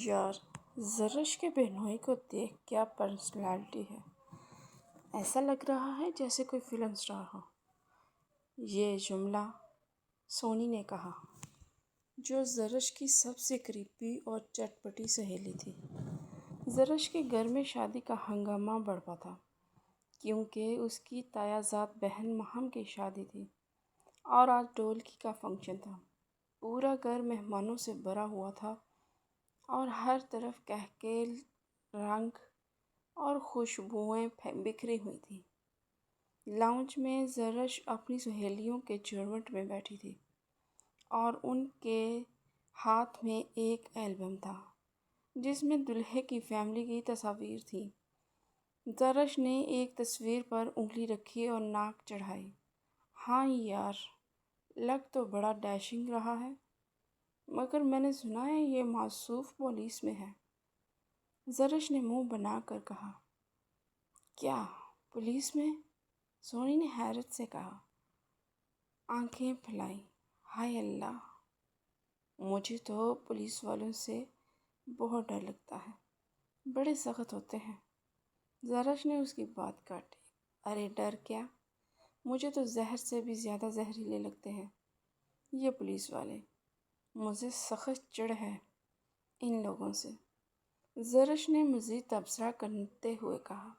یار، زرش کے بہنوئی کو دیکھ کیا پرسنالٹی ہے۔ ایسا لگ رہا ہے جیسے کوئی فلم سٹار ہو۔ یہ جملہ سونی نے کہا، جو زرش کی سب سے قریبی اور چٹپٹی سہیلی تھی۔ زرش کے گھر میں شادی کا ہنگامہ بڑھا تھا، کیونکہ اس کی تایا زاد بہن مہم کی شادی تھی اور آج ڈھولکی کا فنکشن تھا۔ پورا گھر مہمانوں سے بھرا ہوا تھا اور ہر طرف کہکے، رنگ اور خوشبوئیں بکھری ہوئی تھیں۔ لاؤنج میں زرش اپنی سہیلیوں کے جھرمٹ میں بیٹھی تھی اور ان کے ہاتھ میں ایک البم تھا جس میں دلہے کی فیملی کی تصاویر تھیں۔ زرش نے ایک تصویر پر انگلی رکھی اور ناک چڑھائی۔ ہاں یار، لگ تو بڑا ڈیشنگ رہا ہے، مگر میں نے سنا ہے یہ موصوف پولیس میں ہے۔ زرش نے منہ بنا کر کہا۔ کیا پولیس میں؟ سونی نے حیرت سے کہا۔ آنکھیں پھیلائیں۔ ہائے اللہ، مجھے تو پولیس والوں سے بہت ڈر لگتا ہے، بڑے سخت ہوتے ہیں۔ زرش نے اس کی بات کاٹی۔ ارے ڈر کیا، مجھے تو زہر سے بھی زیادہ زہریلے لگتے ہیں یہ پولیس والے۔ مجھے سخت چڑ ہے ان لوگوں سے، زرش نے مزید تبصرہ کرتے ہوئے کہا،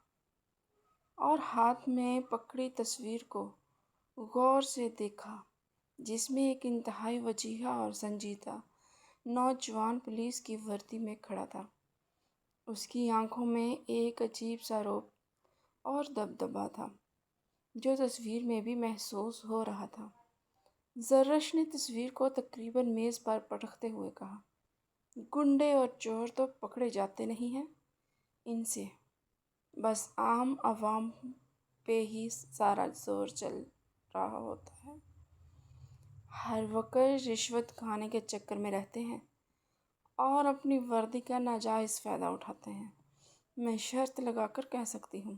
اور ہاتھ میں پکڑی تصویر کو غور سے دیکھا جس میں ایک انتہائی وجیہہ اور سنجیدہ نوجوان پولیس کی وردی میں کھڑا تھا۔ اس کی آنکھوں میں ایک عجیب سا رعب اور دبدبا تھا جو تصویر میں بھی محسوس ہو رہا تھا۔ زرش نے تصویر کو تقریباً میز پر پٹکتے ہوئے کہا، گنڈے اور چور تو پکڑے جاتے نہیں ہیں ان سے، بس عام عوام پہ ہی سارا زور چل رہا ہوتا ہے۔ ہر وقت رشوت کھانے کے چکر میں رہتے ہیں اور اپنی وردی کا ناجائز فائدہ اٹھاتے ہیں۔ میں شرط لگا کر کہہ سکتی ہوں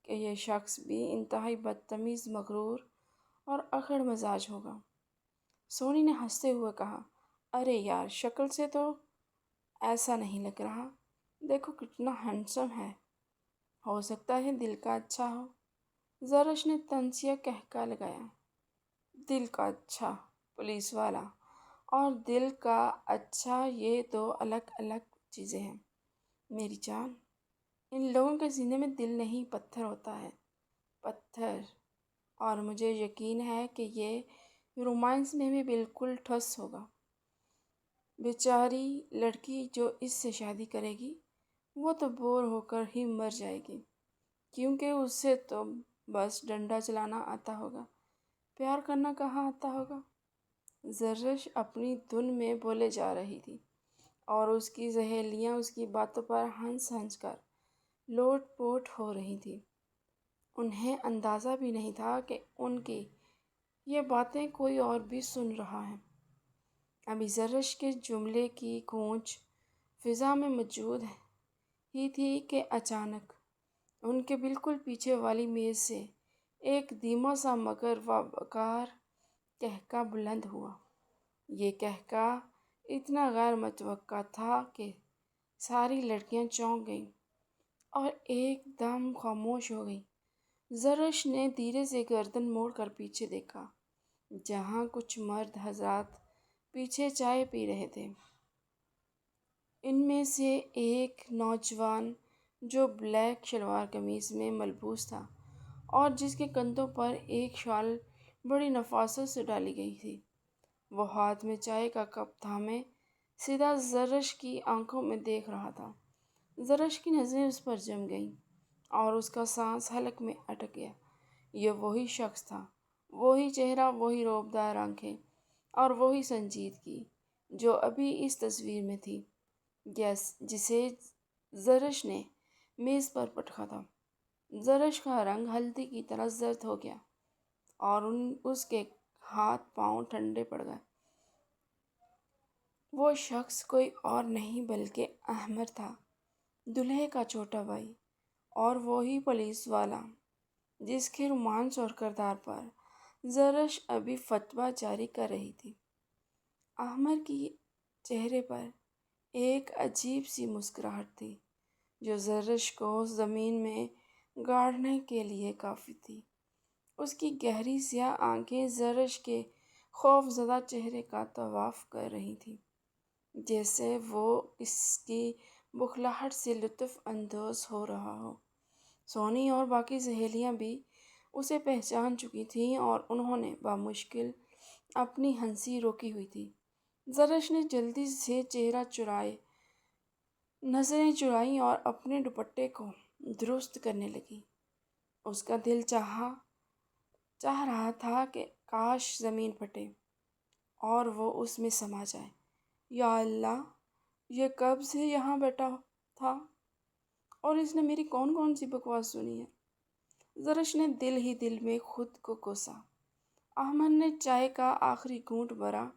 کہ یہ شخص بھی انتہائی بدتمیز، مغرور اور اکڑ مزاج ہوگا۔ سونی نے ہنستے ہوئے کہا، ارے یار، شکل سے تو ایسا نہیں لگ رہا، دیکھو کتنا ہینڈسم ہے، ہو سکتا ہے دل کا اچھا ہو۔ زرش نے طنزیہ قہقہہ لگایا۔ دل کا اچھا پولیس والا اور دل کا اچھا یہ دو الگ الگ چیزیں ہیں میری جان۔ ان لوگوں کے سینے میں دل نہیں، پتھر ہوتا ہے، پتھر۔ اور مجھے یقین ہے کہ یہ رومانس میں بھی بالکل ٹھوس ہوگا۔ بیچاری لڑکی جو اس سے شادی کرے گی وہ تو بور ہو کر ہی مر جائے گی، کیونکہ اسے تو بس ڈنڈا چلانا آتا ہوگا، پیار کرنا کہاں آتا ہوگا۔ زرش اپنی دھن میں بولے جا رہی تھی اور اس کی سہیلیاں اس کی باتوں پر ہنس ہنس کر لوٹ پوٹ ہو رہی تھیں۔ انہیں اندازہ بھی نہیں تھا کہ ان کی یہ باتیں کوئی اور بھی سن رہا ہے۔ ابھی زرش کے جملے کی گونج فضا میں موجود ہی تھی کہ اچانک ان کے بالکل پیچھے والی میز سے ایک دھیما سا مگر وقار قہقہہ بلند ہوا۔ یہ قہقہہ اتنا غیر متوقع تھا کہ ساری لڑکیاں چونک گئیں اور ایک دم خاموش ہو گئیں۔ زرش نے دھیرے سے گردن موڑ کر پیچھے دیکھا، جہاں کچھ مرد حضرات پیچھے چائے پی رہے تھے۔ ان میں سے ایک نوجوان جو بلیک شلوار قمیض میں ملبوس تھا اور جس کے کندھوں پر ایک شال بڑی نفاست سے ڈالی گئی تھی، وہ ہاتھ میں چائے کا کپ تھامے سیدھا زرش کی آنکھوں میں دیکھ رہا تھا۔ زرش کی نظریں اس پر جم گئیں اور اس کا سانس حلق میں اٹک گیا۔ یہ وہی شخص تھا، وہی چہرہ، وہی رعبدار آنکھیں اور وہی سنجیدگی جو ابھی اس تصویر میں تھی جسے زرش نے میز پر پٹکا تھا۔ زرش کا رنگ ہلدی کی طرح زرد ہو گیا اور اس کے ہاتھ پاؤں ٹھنڈے پڑ گئے۔ وہ شخص کوئی اور نہیں بلکہ احمد تھا، دلہے کا چھوٹا بھائی، اور وہی پولیس والا جس کے رومانس اور کردار پر زرش ابھی فتویٰ جاری کر رہی تھی۔ احمد کی چہرے پر ایک عجیب سی مسکراہٹ تھی جو زرش کو زمین میں گاڑنے کے لیے کافی تھی۔ اس کی گہری سیاہ آنکھیں زرش کے خوف زدہ چہرے کا طواف کر رہی تھیں، جیسے وہ اس کی بخلاہٹ سے لطف اندوز ہو رہا ہو۔ سونی اور باقی سہیلیاں بھی اسے پہچان چکی تھیں اور انہوں نے بامشکل اپنی ہنسی روکی ہوئی تھی۔ زرش نے جلدی سے نظریں چرائیں اور اپنے دوپٹے کو درست کرنے لگی۔ اس کا دل چاہ رہا تھا کہ کاش زمین پھٹے اور وہ اس میں سما جائے۔ یا اللہ، یہ کب سے یہاں بیٹھا تھا اور اس نے میری کون کون سی بکواس سنی ہے؟ زرش نے دل ہی دل میں خود کو کوسا۔ احمد نے چائے کا آخری گھونٹ بھرا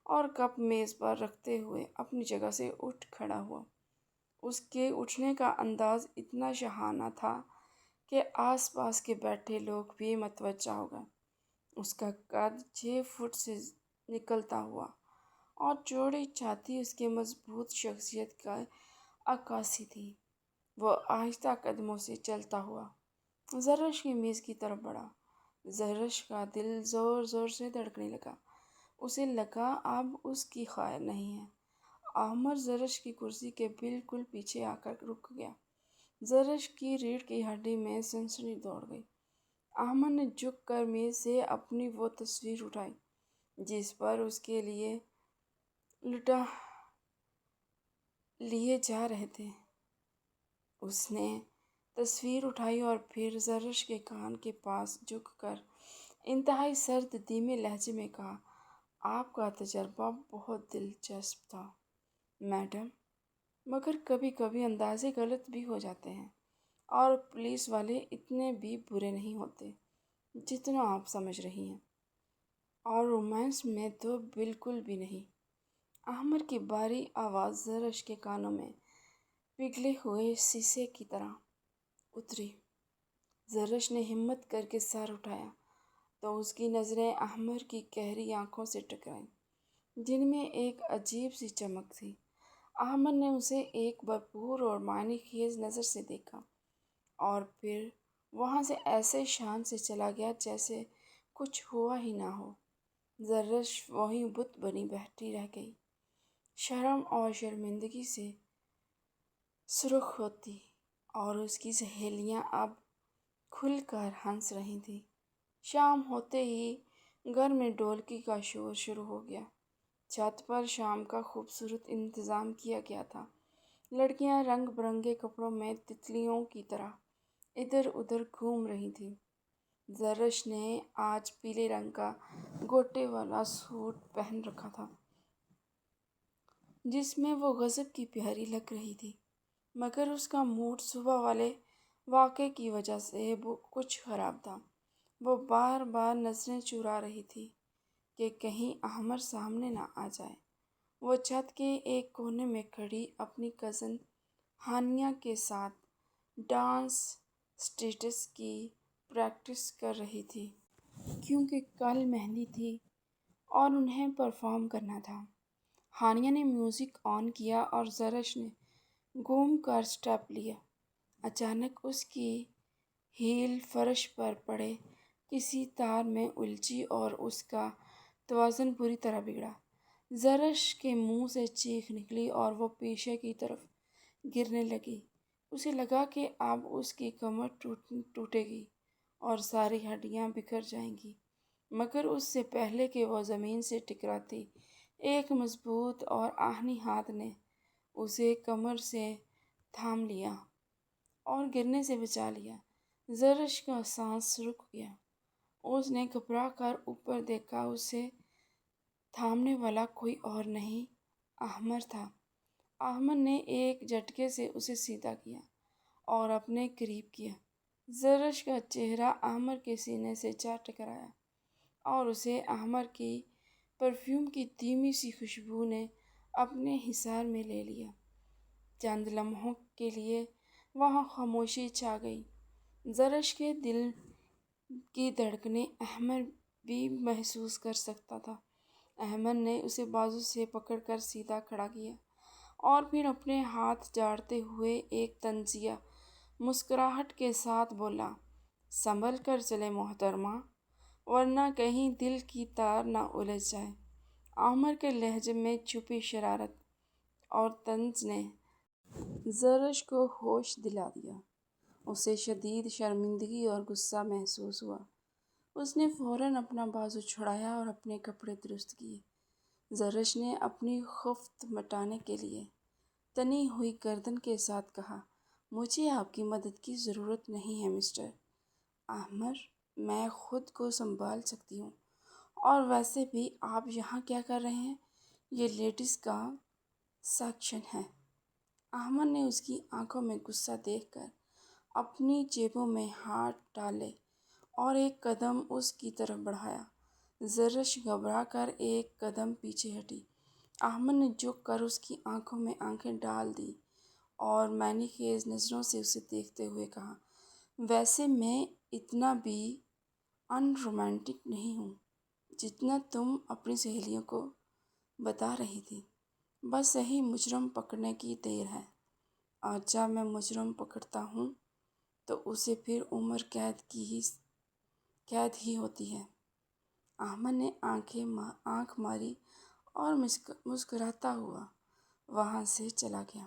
اور کپ میز پر رکھتے ہوئے اپنی جگہ سے اٹھ کھڑا ہوا۔ اس کے اٹھنے کا انداز اتنا شاہانہ تھا کہ آس پاس کے بیٹھے لوگ بھی متوجہ ہو گئے۔ اس کا قد 6 فٹ سے نکلتا ہوا اور چوڑی چھاتی اس کے مضبوط شخصیت کا عکاسی تھی۔ وہ آہستہ قدموں سے چلتا ہوا زرش کی میز کی طرف بڑھا۔ زرش کا دل زور زور سے دھڑکنے لگا۔ اسے لگا اب اس کی خیر نہیں ہے۔ احمد زرش کی کرسی کے بالکل پیچھے آ کر رک گیا۔ زرش کی ریڑھ کی ہڈی میں سنسنی دوڑ گئی۔ احمد نے جھک کر میز سے اپنی وہ تصویر اٹھائی جس پر اس کے لیے لٹا لیے جا رہے تھے۔ اس نے تصویر اٹھائی اور پھر زرش کے کان کے پاس جھک کر انتہائی سرد دھیمے لہجے میں کہا، آپ کا تجربہ بہت دلچسپ تھا میڈم، مگر کبھی کبھی اندازے غلط بھی ہو جاتے ہیں اور پولیس والے اتنے بھی برے نہیں ہوتے جتنا آپ سمجھ رہی ہیں، اور رومانس میں تو بالکل بھی نہیں۔ احمد کی بھاری آواز زرش کے کانوں میں پگھلے ہوئے شیشے کی طرح اتری۔ زرش نے ہمت کر کے سر اٹھایا تو اس کی نظریں احمد کی گہری آنکھوں سے ٹکرائیں جن میں ایک عجیب سی چمک تھی۔ احمد نے اسے ایک بھرپور اور معنی خیز نظر سے دیکھا اور پھر وہاں سے ایسے شان سے چلا گیا جیسے کچھ ہوا ہی نہ ہو۔ زرش وہیں بت بنی بیٹھی رہ گئی، شرم اور شرمندگی سے سرخ ہوتی، اور اس کی سہیلیاں اب کھل کر ہنس رہی تھیں۔ شام ہوتے ہی گھر میں ڈھولکی کا شور شروع ہو گیا۔ چھت پر شام کا خوبصورت انتظام کیا گیا تھا۔ لڑکیاں رنگ برنگے کپڑوں میں تتلیوں کی طرح ادھر ادھر گھوم رہی تھیں۔ زرش نے آج پیلے رنگ کا گوٹے والا سوٹ پہن رکھا تھا جس میں وہ غضب کی پیاری لگ رہی تھی، مگر اس کا موڈ صبح والے واقعے کی وجہ سے کچھ خراب تھا۔ وہ بار بار نظریں چرا رہی تھی کہ کہیں احمد سامنے نہ آ جائے۔ وہ چھت کے ایک کونے میں کھڑی اپنی کزن ہانیہ کے ساتھ ڈانس اسٹیپس کی پریکٹس کر رہی تھی، کیونکہ کل مہندی تھی اور انہیں پرفارم کرنا تھا۔ ہانیہ نے میوزک آن کیا اور زرش نے گھوم کر اسٹیپ لیا۔ اچانک اس کی ہیل فرش پر پڑے کسی تار میں الجھی اور اس کا توازن بری طرح بگڑا۔ زرش کے منہ سے چیخ نکلی اور وہ پیچھے کی طرف گرنے لگی۔ اسے لگا کہ اب اس کی کمر ٹوٹے گی اور ساری ہڈیاں بکھر جائیں گی، مگر اس سے پہلے کہ وہ زمین سے ٹکراتی، ایک مضبوط اور آہنی ہاتھ نے اسے کمر سے تھام لیا اور گرنے سے بچا لیا۔ زرش کا سانس رک گیا۔ اس نے گھبرا کر اوپر دیکھا۔ اسے تھامنے والا کوئی اور نہیں، احمد تھا۔ احمد نے ایک جھٹکے سے اسے سیدھا کیا اور اپنے قریب کیا۔ زرش کا چہرہ احمد کے سینے سے جا ٹکرایا اور اسے احمد کی پرفیوم کی دھیمی سی خوشبو نے اپنے حصار میں لے لیا۔ چند لمحوں کے لیے وہاں خاموشی چھا گئی۔ زرش کے دل کی دھڑکنیں احمد بھی محسوس کر سکتا تھا۔ احمد نے اسے بازو سے پکڑ کر سیدھا کھڑا کیا اور پھر اپنے ہاتھ جاڑتے ہوئے ایک طنزیہ مسکراہٹ کے ساتھ بولا، سنبھل کر چلے محترمہ، ورنہ کہیں دل کی تار نہ الجھ جائے۔ عامر کے لہجے میں چھپی شرارت اور طنز نے زرش کو ہوش دلا دیا۔ اسے شدید شرمندگی اور غصہ محسوس ہوا۔ اس نے فوراً اپنا بازو چھڑایا اور اپنے کپڑے درست کیے۔ زرش نے اپنی خفت مٹانے کے لیے تنی ہوئی گردن کے ساتھ کہا، مجھے آپ کی مدد کی ضرورت نہیں ہے مسٹر عامر، میں خود کو سنبھال سکتی ہوں، اور ویسے بھی آپ یہاں کیا کر رہے ہیں؟ یہ لیڈیز کا سیکشن ہے۔ عامر نے اس کی آنکھوں میں غصہ دیکھ کر اپنی جیبوں میں ہاتھ ڈالے اور ایک قدم اس کی طرف بڑھایا۔ زرش گھبرا کر ایک قدم پیچھے ہٹی۔ عامر نے جھک کر اس کی آنکھوں میں آنکھیں ڈال دیں اور معنی خیز نظروں سے اسے دیکھتے ہوئے کہا، ویسے میں اتنا بھی ان رومانٹک نہیں ہوں جتنا تم اپنی سہیلیوں کو بتا رہی تھی۔ بس یہی مجرم پکڑنے کی دیر ہے، اور جب میں مجرم پکڑتا ہوں تو اسے پھر عمر قید ہی ہوتی ہے۔ عامر نے آنکھ ماری اور مسکراتا ہوا وہاں سے چلا گیا۔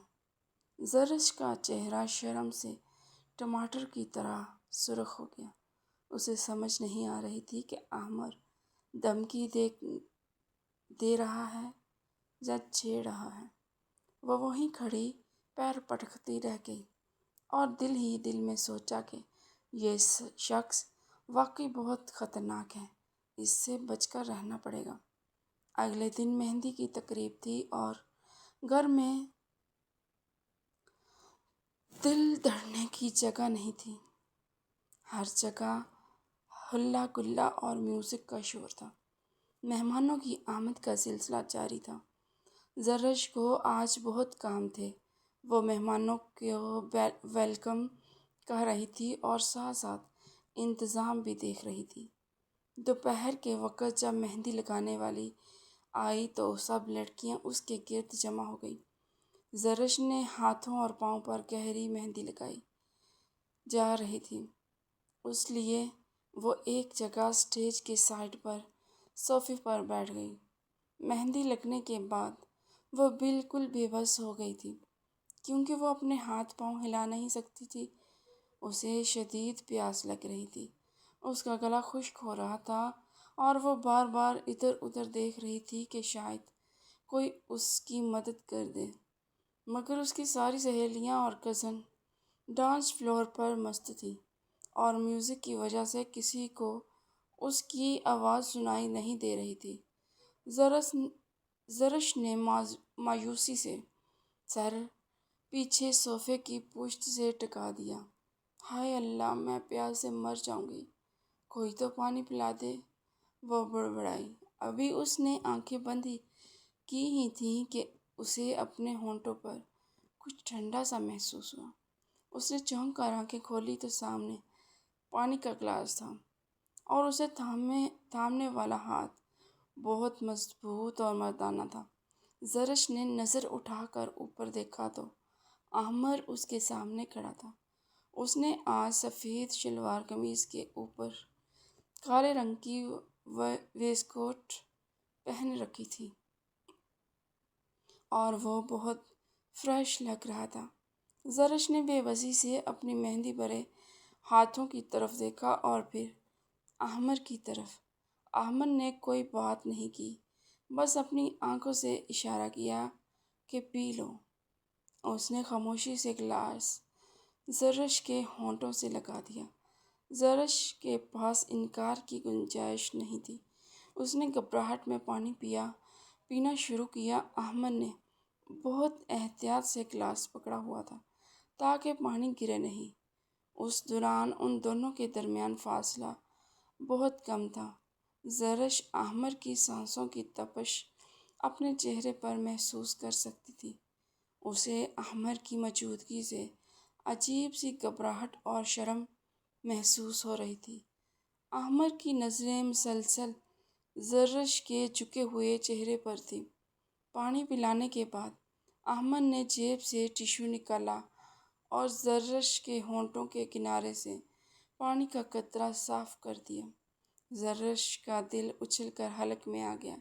زرش کا چہرہ شرم سے ٹماٹر کی طرح سرخ ہو گیا۔ اسے سمجھ نہیں آ رہی تھی کہ عامر دھمکی دے رہا ہے یا چھیڑ رہا ہے۔ وہ وہیں کھڑی پیر پٹکتی رہ گئی اور دل ہی دل میں سوچا کہ یہ شخص واقعی بہت خطرناک ہے، اس سے بچ کر رہنا پڑے گا۔ اگلے دن مہندی کی تقریب تھی اور گھر میں دل دھڑنے کی جگہ نہیں تھی۔ ہر جگہ ہلا گلا اور میوزک کا شور تھا۔ مہمانوں کی آمد کا سلسلہ جاری تھا۔ زرش کو آج بہت کام تھے۔ وہ مہمانوں کو ویلکم کہہ رہی تھی اور ساتھ ساتھ انتظام بھی دیکھ رہی تھی۔ دوپہر کے وقت جب مہندی لگانے والی آئی تو سب لڑکیاں اس کے گرد جمع ہو گئیں۔ زرش نے ہاتھوں اور پاؤں پر گہری مہندی لگائی جا رہی تھی، اس لیے وہ ایک جگہ اسٹیج کے سائڈ پر صوفے پر بیٹھ گئی۔ مہندی لگنے کے بعد وہ بالکل بے بس ہو گئی تھی، کیونکہ وہ اپنے ہاتھ پاؤں ہلا نہیں سکتی تھی۔ اسے شدید پیاس لگ رہی تھی، اس کا گلا خشک ہو رہا تھا اور وہ بار بار ادھر ادھر دیکھ رہی تھی کہ شاید کوئی اس کی مدد کر دے، مگر اس کی ساری سہیلیاں اور کزن ڈانس فلور پر مست تھی اور میوزک کی وجہ سے کسی کو اس کی آواز سنائی نہیں دے رہی تھی۔ زرش نے مایوسی سے سر پیچھے صوفے کی پشت سے ٹکا دیا۔ ہائے اللہ، میں پیاس سے مر جاؤں گی، کوئی تو پانی پلا دے، وہ بڑبڑائی۔ ابھی اس نے آنکھیں بند کی ہی تھیں کہ اسے اپنے ہونٹوں پر کچھ ٹھنڈا سا محسوس ہوا۔ اس نے چونک کر آنکھیں کھولی تو سامنے پانی کا گلاس تھا اور اسے تھامنے والا ہاتھ بہت مضبوط اور مردانہ تھا۔ زرش نے نظر اٹھا کر اوپر دیکھا تو عامر اس کے سامنے کھڑا تھا۔ اس نے آج سفید شلوار قمیض کے اوپر کالے رنگ کی ویسٹ کوٹ پہن رکھی تھی اور وہ بہت فریش لگ رہا تھا۔ زرش نے بے بسی سے اپنی مہندی بھرے ہاتھوں کی طرف دیکھا اور پھر عامر کی طرف۔ عامر نے کوئی بات نہیں کی، بس اپنی آنکھوں سے اشارہ کیا کہ پی لو۔ اس نے خاموشی سے گلاس زرش کے ہونٹوں سے لگا دیا۔ زرش کے پاس انکار کی گنجائش نہیں تھی۔ اس نے گھبراہٹ میں پانی پینا شروع کیا۔ عامر نے بہت احتیاط سے گلاس پکڑا ہوا تھا تاکہ پانی گرے نہیں۔ اس دوران ان دونوں کے درمیان فاصلہ بہت کم تھا۔ زرش عامر کی سانسوں کی تپش اپنے چہرے پر محسوس کر سکتی تھی۔ اسے عامر کی موجودگی سے عجیب سی گھبراہٹ اور شرم محسوس ہو رہی تھی۔ عامر کی نظریں مسلسل زرش کے جھکے ہوئے چہرے پر تھیں۔ پانی پلانے کے بعد احمد نے جیب سے ٹیشو نکالا اور زرش کے ہونٹوں کے کنارے سے پانی کا قطرہ صاف کر دیا۔ زرش کا دل اچھل کر حلق میں آ گیا۔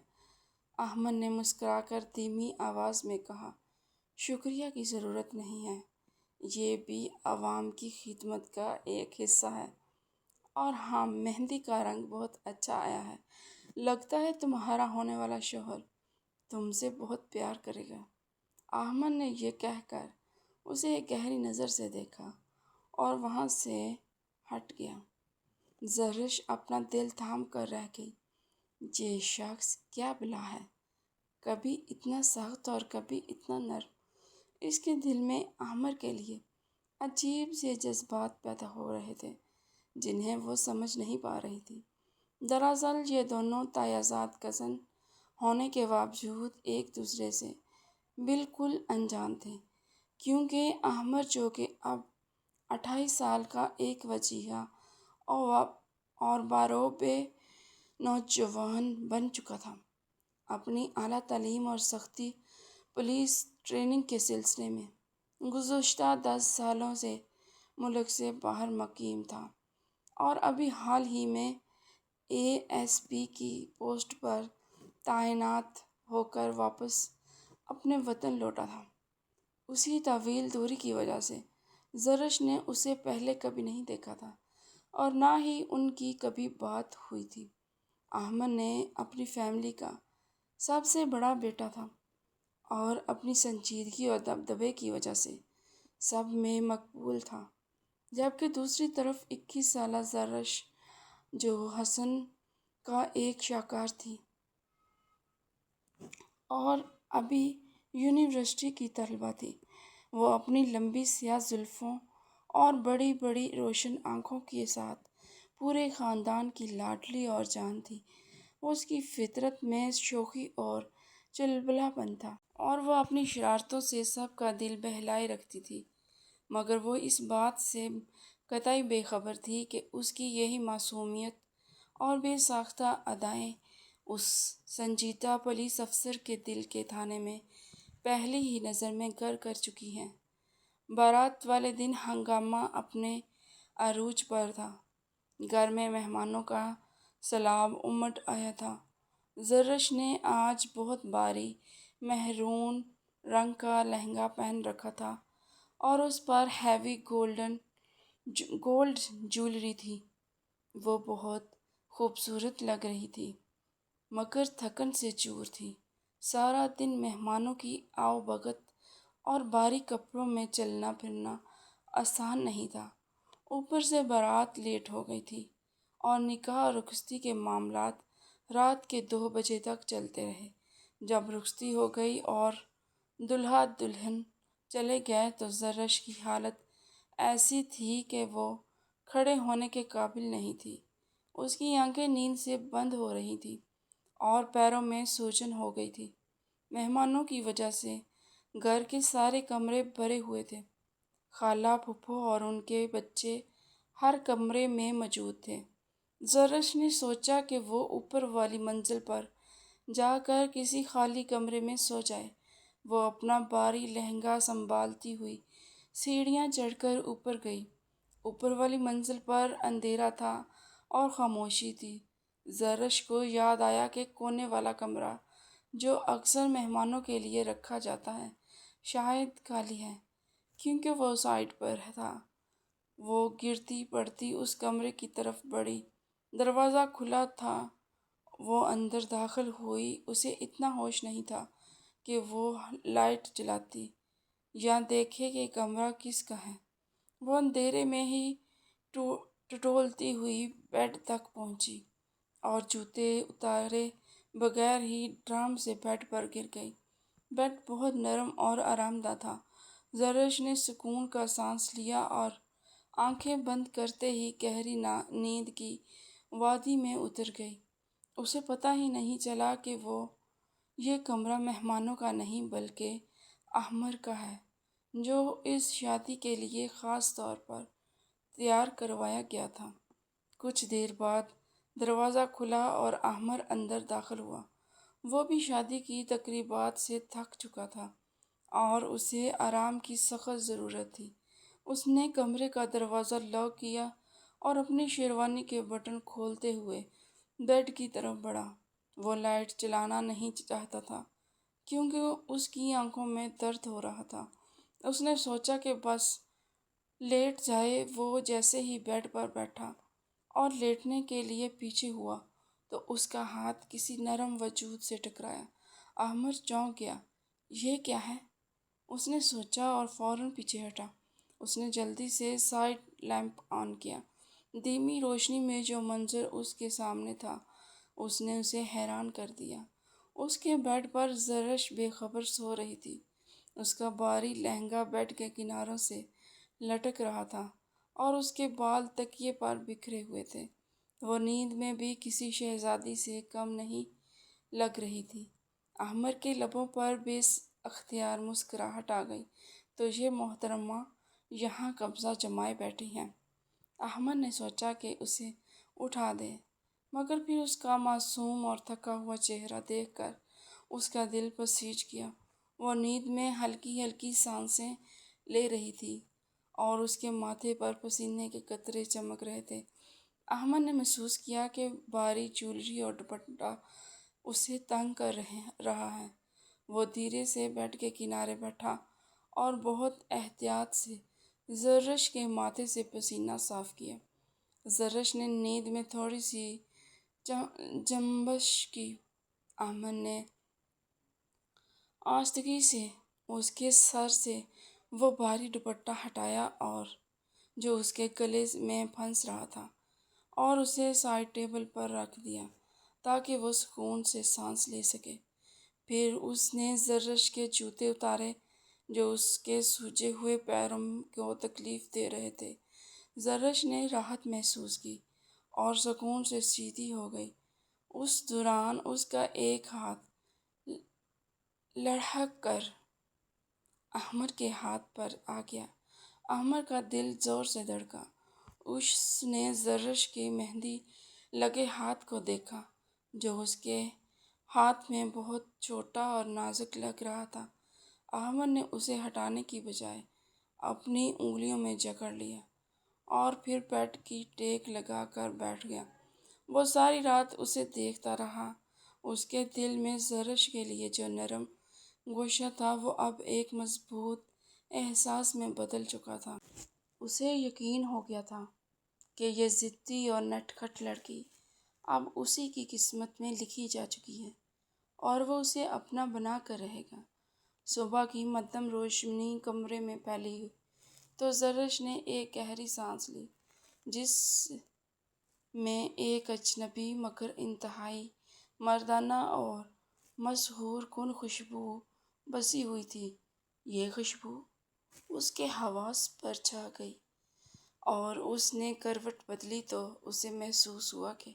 احمد نے مسکرا کر دھیمی آواز میں کہا، شکریہ کی ضرورت نہیں ہے، یہ بھی عوام کی خدمت کا ایک حصہ ہے۔ اور ہاں، مہندی کا رنگ بہت اچھا آیا ہے، لگتا ہے تمہارا ہونے والا شوہر تم سے بہت پیار کرے گا۔ احمد نے یہ کہہ کر اسے ایک گہری نظر سے دیکھا اور وہاں سے ہٹ گیا۔ زرش اپنا دل تھام کر رہ گئی۔ یہ شخص کیا بلا ہے، کبھی اتنا سخت اور کبھی اتنا نرم۔ اس کے دل میں احمد کے لیے عجیب سے جذبات پیدا ہو رہے تھے جنہیں وہ سمجھ نہیں پا رہی تھی۔ دراصل یہ دونوں تایازاد کزن ہونے کے باوجود ایک دوسرے سے بالکل انجان تھے، کیونکہ احمد جو کہ اب 28 سال کا ایک وجیحہ اور باروبے نوجوان بن چکا تھا، اپنی اعلیٰ تعلیم اور سختی پولیس ٹریننگ کے سلسلے میں گزشتہ 10 سالوں سے ملک سے باہر مقیم تھا اور ابھی حال ہی میں ASP کی پوسٹ پر تعینات ہو کر واپس اپنے وطن لوٹا تھا۔ اسی طویل دوری کی وجہ سے زرش نے اسے پہلے کبھی نہیں دیکھا تھا اور نہ ہی ان کی کبھی بات ہوئی تھی۔ احمد نے اپنی فیملی کا سب سے بڑا بیٹا تھا اور اپنی سنجیدگی اور دبدبے کی وجہ سے سب میں مقبول تھا، جبکہ دوسری طرف 21 سالہ زرش جو حسن کا ایک شاہکار تھی اور ابھی یونیورسٹی کی طالبہ تھی، وہ اپنی لمبی سیاہ زلفوں اور بڑی بڑی روشن آنکھوں کے ساتھ پورے خاندان کی لاڈلی اور جان تھی۔ اس کی فطرت میں شوخی اور چلبلا پن تھا اور وہ اپنی شرارتوں سے سب کا دل بہلائے رکھتی تھی، مگر وہ اس بات سے قطعی بے خبر تھی کہ اس کی یہی معصومیت اور بے ساختہ ادائیں اس سنجیدہ پولیس افسر کے دل کے تھانے میں پہلی ہی نظر میں گر کر چکی ہیں۔ بارات والے دن ہنگامہ اپنے عروج پر تھا۔ گھر میں مہمانوں کا سیلاب امٹ آیا تھا۔ زرش نے آج بہت بھاری مہرون رنگ کا لہنگا پہن رکھا تھا اور اس پر ہیوی گولڈ جویلری تھی۔ وہ بہت خوبصورت لگ رہی تھی، مگر تھکن سے چور تھی۔ سارا دن مہمانوں کی آؤ بھگت اور بھاری کپڑوں میں چلنا پھرنا آسان نہیں تھا، اوپر سے بارات لیٹ ہو گئی تھی اور نکاح اور رخصتی کے معاملات رات کے 2 بجے تک چلتے رہے۔ جب رخصتی ہو گئی اور دلہا دلہن چلے گئے تو زرش کی حالت ایسی تھی کہ وہ کھڑے ہونے کے قابل نہیں تھی۔ اس کی آنکھیں نیند سے بند ہو رہی تھیں اور پیروں میں سوجن ہو گئی تھی۔ مہمانوں کی وجہ سے گھر کے سارے کمرے بھرے ہوئے تھے۔ خالہ، پھوپھو اور ان کے بچے ہر کمرے میں موجود تھے۔ زرش نے سوچا کہ وہ اوپر والی منزل پر جا کر کسی خالی کمرے میں سو جائے۔ وہ اپنا بھاری لہنگا سنبھالتی ہوئی سیڑھیاں چڑھ کر اوپر گئی۔ اوپر والی منزل پر اندھیرا تھا اور خاموشی تھی۔ زرش کو یاد آیا کہ کونے والا کمرہ جو اکثر مہمانوں کے لیے رکھا جاتا ہے شاید خالی ہے، کیونکہ وہ سائٹ پر تھا۔ وہ گرتی پڑتی اس کمرے کی طرف بڑھی۔ دروازہ کھلا تھا۔ وہ اندر داخل ہوئی۔ اسے اتنا ہوش نہیں تھا کہ وہ لائٹ جلاتی یا دیکھے کہ کمرہ کس کا ہے۔ وہ اندھیرے میں ہی ٹٹولتی ہوئی بیڈ تک پہنچی اور جوتے اتارے بغیر ہی ڈرام سے بیڈ پر گر گئی۔ بیڈ بہت نرم اور آرام دہ تھا۔ زرش نے سکون کا سانس لیا اور آنکھیں بند کرتے ہی گہری نیند کی وادی میں اتر گئی۔ اسے پتہ ہی نہیں چلا کہ یہ کمرہ مہمانوں کا نہیں بلکہ احمد کا ہے، جو اس شادی کے لیے خاص طور پر تیار کروایا گیا تھا۔ کچھ دیر بعد دروازہ کھلا اور احمد اندر داخل ہوا۔ وہ بھی شادی کی تقریبات سے تھک چکا تھا اور اسے آرام کی سخت ضرورت تھی۔ اس نے کمرے کا دروازہ لاک کیا اور اپنی شیروانی کے بٹن کھولتے ہوئے بیڈ کی طرف بڑھا۔ وہ لائٹ چلانا نہیں چاہتا تھا کیونکہ اس کی آنکھوں میں درد ہو رہا تھا۔ اس نے سوچا کہ بس لیٹ جائے۔ وہ جیسے ہی بیڈ پر بیٹھا اور لیٹنے کے لیے پیچھے ہوا تو اس کا ہاتھ کسی نرم وجود سے ٹکرایا۔ احمد چونک گیا۔ یہ کیا ہے؟ اس نے سوچا اور فوراً پیچھے ہٹا۔ اس نے جلدی سے سائیڈ لیمپ آن کیا۔ دھیمی روشنی میں جو منظر اس کے سامنے تھا اس نے اسے حیران کر دیا۔ اس کے بیڈ پر زرش بے خبر سو رہی تھی۔ اس کا بھاری لہنگا بیڈ کے کناروں سے لٹک رہا تھا اور اس کے بال تکیے پر بکھرے ہوئے تھے۔ وہ نیند میں بھی کسی شہزادی سے کم نہیں لگ رہی تھی۔ احمد کے لبوں پر بے اختیار مسکراہٹ آ گئی۔ تو یہ محترمہ یہاں قبضہ جمائے بیٹھی ہیں۔ احمد نے سوچا کہ اسے اٹھا دے، مگر پھر اس کا معصوم اور تھکا ہوا چہرہ دیکھ کر اس کا دل بسیج گیا۔ وہ نیند میں ہلکی ہلکی سانسیں لے رہی تھی اور اس کے ماتھے پر پسینے کے قطرے چمک رہے تھے۔ احمد نے محسوس کیا کہ بھاری جویلری اور دوپٹہ اسے تنگ کر رہا ہے۔ وہ دھیرے سے بیڈ کے کنارے بیٹھا اور بہت احتیاط سے زرش کے ماتھے سے پسینہ صاف کیا۔ زرش نے نیند میں تھوڑی سی جنبش کی۔ احمد نے آہستگی سے اس کے سر سے وہ بھاری دوپٹہ ہٹایا اور جو اس کے گلے میں پھنس رہا تھا اور اسے سائڈ ٹیبل پر رکھ دیا تاکہ وہ سکون سے سانس لے سکے۔ پھر اس نے زرش کے جوتے اتارے جو اس کے سوجے ہوئے پیروں کو تکلیف دے رہے تھے۔ زرش نے راحت محسوس کی اور سکون سے سیدھی ہو گئی۔ اس دوران اس کا ایک ہاتھ لڑھک کر احمد کے ہاتھ پر آ گیا۔ احمد کا دل زور سے دھڑکا۔ اس نے زرش کے مہندی لگے ہاتھ کو دیکھا جو اس کے ہاتھ میں بہت چھوٹا اور نازک لگ رہا تھا۔ احمد نے اسے ہٹانے کی بجائے اپنی انگلیوں میں جکڑ لیا اور پھر بیڈ کی ٹیک لگا کر بیٹھ گیا۔ وہ ساری رات اسے دیکھتا رہا۔ اس کے دل میں زرش کے لیے جو نرم گوشہ تھا وہ اب ایک مضبوط احساس میں بدل چکا تھا۔ اسے یقین ہو گیا تھا کہ یہ ضدی اور نٹ کھٹ لڑکی اب اسی کی قسمت میں لکھی جا چکی ہے اور وہ اسے اپنا بنا کر رہے گا۔ صبح کی مدھم روشنی کمرے میں پھیلی تو زرش نے ایک گہری سانس لی جس میں ایک اجنبی مگر انتہائی مردانہ اور مسحور کن خوشبو بسی ہوئی تھی۔ یہ خوشبو اس کے حواس پر چھا گئی اور اس نے کروٹ بدلی تو اسے محسوس ہوا کہ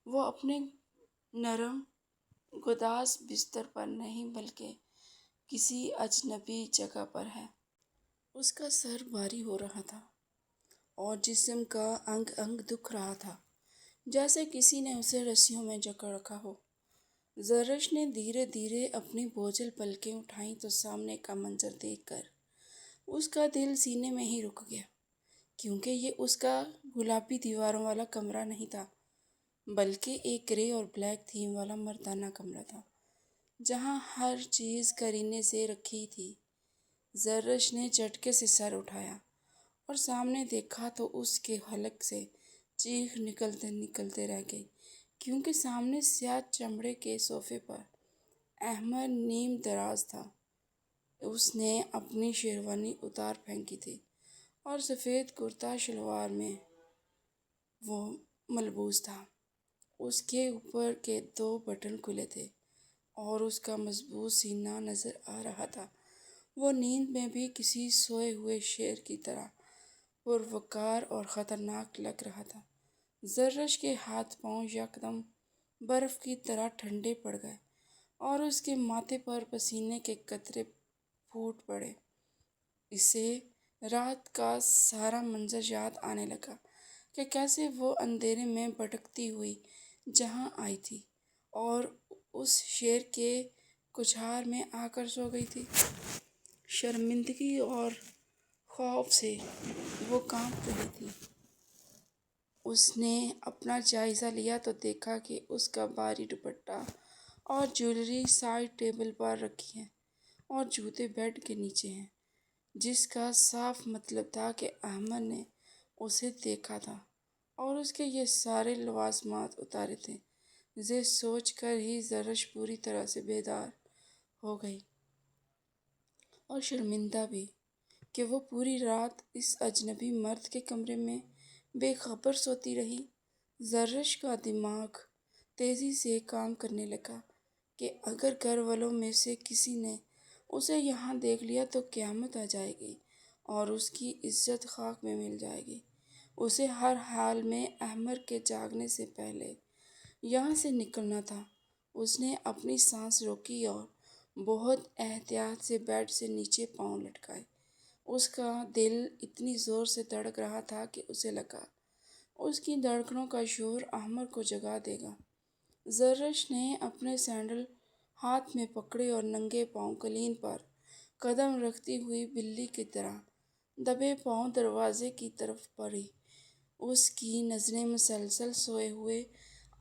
وہ اپنے نرم گداز بستر پر نہیں بلکہ کسی اجنبی جگہ پر ہے۔ اس کا سر بھاری ہو رہا تھا اور جسم کا انگ انگ دکھ رہا تھا جیسے کسی نے اسے رسیوں میں جکڑ رکھا ہو۔ زرش نے دھیرے دھیرے اپنی بوجھل پلکیں اٹھائیں تو سامنے کا منظر دیکھ کر اس کا دل سینے میں ہی رک گیا، کیونکہ یہ اس کا گلابی دیواروں والا کمرہ نہیں تھا بلکہ ایک گرے اور بلیک تھیم والا مردانہ کمرہ تھا جہاں ہر چیز قرینے سے رکھی تھی۔ زرش نے جھٹکے سے سر اٹھایا اور سامنے دیکھا تو اس کے حلق سے چیخ نکلتے رہ گئی، کیونکہ سامنے سیاہ چمڑے کے صوفے پر احمد نیم دراز تھا۔ اس نے اپنی شیروانی اتار پھینکی تھی اور سفید کرتا شلوار میں وہ ملبوس تھا۔ اس کے اوپر کے 2 بٹن کھلے تھے اور اس کا مضبوط سینہ نظر آ رہا تھا۔ وہ نیند میں بھی کسی سوئے ہوئے شیر کی طرح پروقار اور خطرناک لگ رہا تھا۔ زرش کے ہاتھ پاؤں یکدم برف کی طرح ٹھنڈے پڑ گئے اور اس کے ماتھے پر پسینے کے قطرے پھوٹ پڑے۔ اسے رات کا سارا منظر یاد آنے لگا کہ کیسے وہ اندھیرے میں بھٹکتی ہوئی جہاں آئی تھی اور اس شیر کے کچھار میں آ کر سو گئی تھی۔ شرمندگی اور خوف سے وہ کانپ رہی تھی۔ اس نے اپنا جائزہ لیا تو دیکھا کہ اس کا بھاری دوپٹہ اور جویلری سائڈ ٹیبل پر رکھی ہے اور جوتے بیڈ کے نیچے ہیں، جس کا صاف مطلب تھا کہ احمد نے اسے دیکھا تھا اور اس کے یہ سارے لوازمات اتارے تھے۔ یہ سوچ کر ہی زرش پوری طرح سے بیدار ہو گئی اور شرمندہ بھی کہ وہ پوری رات اس اجنبی مرد کے کمرے میں بے خبر سوتی رہی۔ زرش کا دماغ تیزی سے کام کرنے لگا کہ اگر گھر والوں میں سے کسی نے اسے یہاں دیکھ لیا تو قیامت آ جائے گی اور اس کی عزت خاک میں مل جائے گی۔ اسے ہر حال میں احمد کے جاگنے سے پہلے یہاں سے نکلنا تھا۔ اس نے اپنی سانس روکی اور بہت احتیاط سے بیڈ سے نیچے پاؤں لٹکائے۔ اس کا دل اتنی زور سے دھڑک رہا تھا کہ اسے لگا اس کی دھڑکنوں کا شور احمد کو جگا دے گا۔ زرش نے اپنے سینڈل ہاتھ میں پکڑے اور ننگے پاؤں قالین پر قدم رکھتی ہوئی بلی کی طرح دبے پاؤں دروازے کی طرف بڑھی۔ اس کی نظریں مسلسل سوئے ہوئے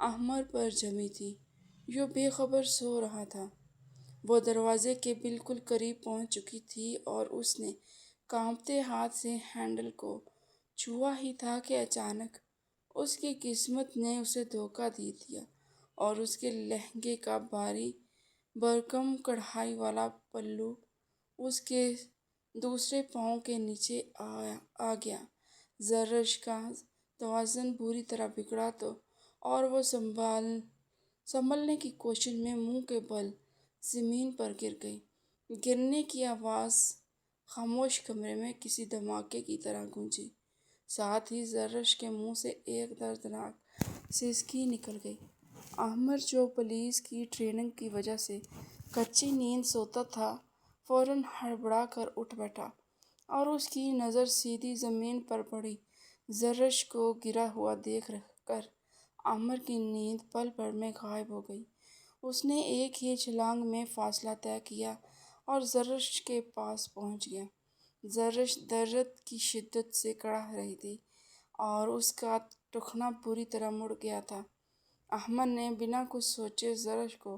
احمد پر جمی تھیں، جو بے خبر سو رہا تھا۔ وہ دروازے کے بالکل قریب پہنچ چکی تھی اور اس نے کانپتے ہاتھ سے ہینڈل کو چھوا ہی تھا کہ اچانک اس کی قسمت نے اسے دھوکہ دے دیا اور اس کے لہنگے کا بھاری بھرکم کڑھائی والا پلو اس کے دوسرے پاؤں کے نیچے آ گیا۔ زرش کا توازن بری طرح بگڑا تو اور وہ سنبھلنے کی کوشش میں منہ کے بل زمین پر گر گئی۔ گرنے کی آواز خاموش کمرے میں کسی دھماکے کی طرح گونجی۔ ساتھ ہی زرش کے منہ سے ایک دردناک سسکی نکل گئی۔ احمد، جو پولیس کی ٹریننگ کی وجہ سے کچی نیند سوتا تھا، فوراً ہڑبڑا کر اٹھ بیٹھا اور اس کی نظر سیدھی زمین پر پڑی۔ زرش کو گرا ہوا دیکھ کر احمد کی نیند پل بھر میں غائب ہو گئی۔ اس نے ایک ہی چھلانگ میں فاصلہ طے کیا اور زرش کے پاس پہنچ گیا۔ زرش درد کی شدت سے کڑھ رہی تھی اور اس کا ٹخنا بری طرح مڑ گیا تھا۔ احمد نے بنا کچھ سوچے زرش کو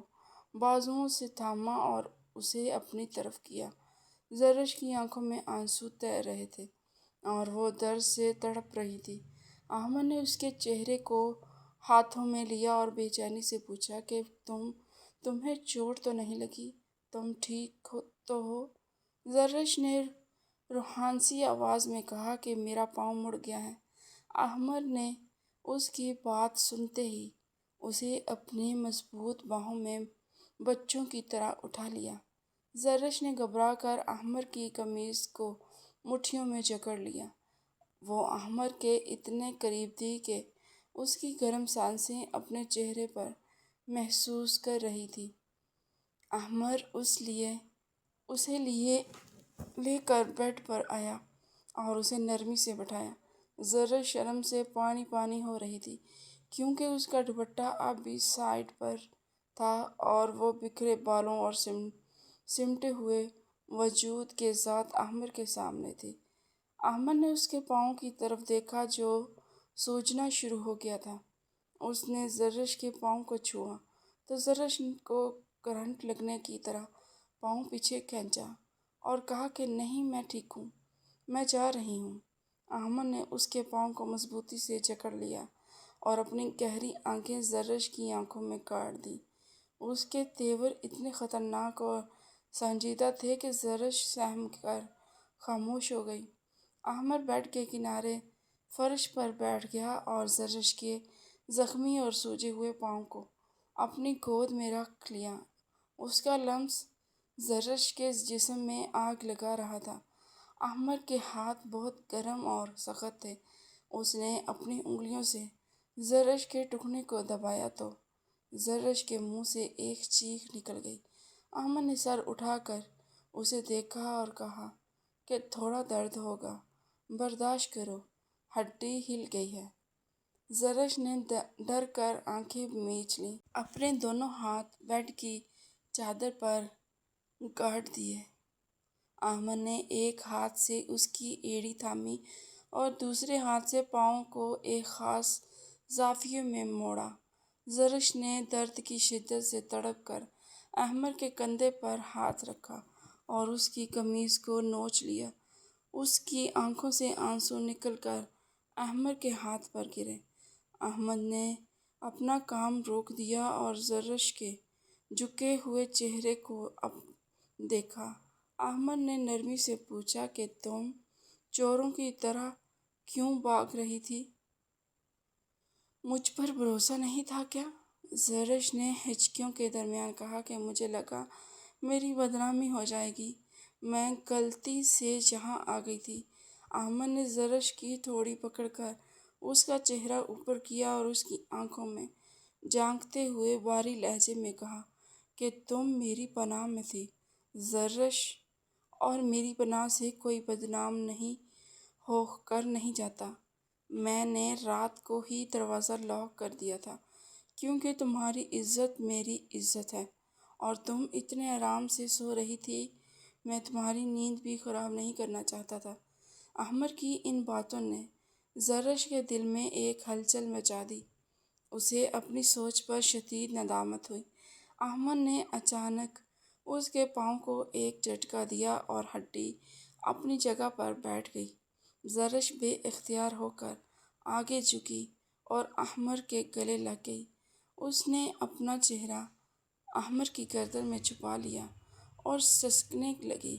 بازوؤں سے تھاما اور اسے اپنی طرف کیا۔ زرش کی آنکھوں میں آنسو تیر رہے تھے اور وہ درد سے تڑپ رہی تھی۔ احمد نے اس کے چہرے کو ہاتھوں میں لیا اور بے چینی سے پوچھا کہ تمہیں چوٹ تو نہیں لگی؟ تم ٹھیک تو ہو؟ زرش نے روحانسی آواز میں کہا کہ میرا پاؤں مڑ گیا ہے۔ احمد نے اس کی بات سنتے ہی اسے اپنی مضبوط باہوں میں بچوں کی طرح اٹھا لیا۔ زرش نے گھبرا کر احمد کی قمیض کو مٹھیوں میں جکڑ لیا۔ وہ احمد کے اتنے قریب تھی کہ اس کی گرم سانسیں اپنے چہرے پر محسوس کر رہی تھی۔ احمد اسے لے کر بیڈ پر آیا اور اسے نرمی سے بٹھایا۔ زرش شرم سے پانی پانی ہو رہی تھی کیونکہ اس کا دوپٹہ اب بھی سائڈ پر تھا اور وہ بکھرے بالوں اور سمٹے ہوئے وجود کے ساتھ احمد کے سامنے تھی۔ احمد نے اس کے پاؤں کی طرف دیکھا جو سوجنا شروع ہو گیا تھا۔ اس نے زرش کے پاؤں کو چھوا تو زرش کو کرنٹ لگنے کی طرح پاؤں پیچھے کھینچا اور کہا کہ نہیں، میں ٹھیک ہوں، میں جا رہی ہوں۔ احمد نے اس کے پاؤں کو مضبوطی سے جکڑ لیا اور اپنی گہری آنکھیں زرش کی آنکھوں میں گاڑ دیں۔ اس کے تیور اتنے خطرناک اور سنجیدہ تھے کہ زرش سہم کر خاموش ہو گئی۔ احمد بیڈ کے کنارے فرش پر بیٹھ گیا اور زرش کے زخمی اور سوجے ہوئے پاؤں کو اپنی گود میں رکھ لیا۔ اس کا لمس زرش کے جسم میں آگ لگا رہا تھا۔ احمد کے ہاتھ بہت گرم اور سخت تھے۔ اس نے اپنی انگلیوں سے زرش کے ٹخنے کو دبایا تو زرش کے منہ سے ایک چیخ نکل گئی۔ احمد نے سر اٹھا کر اسے دیکھا اور کہا کہ تھوڑا درد ہوگا، برداشت کرو، ہڈی ہل گئی ہے۔ زرش نے ڈر کر آنکھیں میچ لیں۔ اپنے دونوں ہاتھ بیڈ کی چادر پر گاڑ دیے۔ احمد نے ایک ہاتھ سے اس کی ایڑی تھامی اور دوسرے ہاتھ سے پاؤں کو ایک خاص زاویے میں موڑا۔ زرش نے درد کی شدت سے تڑپ کر احمد کے کندھے پر ہاتھ رکھا اور اس کی قمیض کو نوچ لیا۔ اس کی آنکھوں سے آنسو نکل کر احمد کے ہاتھ پر گرے۔ احمد نے اپنا کام روک دیا اور زرش کے جھکے ہوئے چہرے کو دیکھا۔ احمد نے نرمی سے پوچھا کہ تم چوروں کی طرح کیوں بھاگ رہی تھی؟ مجھ پر بھروسہ نہیں تھا کیا؟ زرش نے ہچکیوں کے درمیان کہا کہ مجھے لگا میری بدنامی ہو جائے گی۔ میں غلطی سے یہاں آ گئی تھی۔ احمد نے زرش کی تھوڑی پکڑ کر اس کا چہرہ اوپر کیا اور اس کی آنکھوں میں جھانکتے ہوئے بھاری لہجے میں کہا کہ تم میری پناہ میں تھی زرش، اور میری پناہ سے کوئی بدنام نہیں ہو کر نہیں جاتا۔ میں نے رات کو ہی دروازہ لاک کر دیا تھا کیونکہ تمہاری عزت میری عزت ہے اور تم اتنے آرام سے سو رہی تھی، میں تمہاری نیند بھی خراب نہیں کرنا چاہتا تھا۔ احمد کی ان باتوں نے زرش کے دل میں ایک ہلچل مچا دی۔ اسے اپنی سوچ پر شدید ندامت ہوئی۔ احمد نے اچانک اس کے پاؤں کو ایک جھٹکا دیا اور ہڈی اپنی جگہ پر بیٹھ گئی۔ زرش بے اختیار ہو کر آگے جھکی اور احمد کے گلے لگ گئی۔ اس نے اپنا چہرہ احمد کی گردن میں چھپا لیا اور سسکنے لگی۔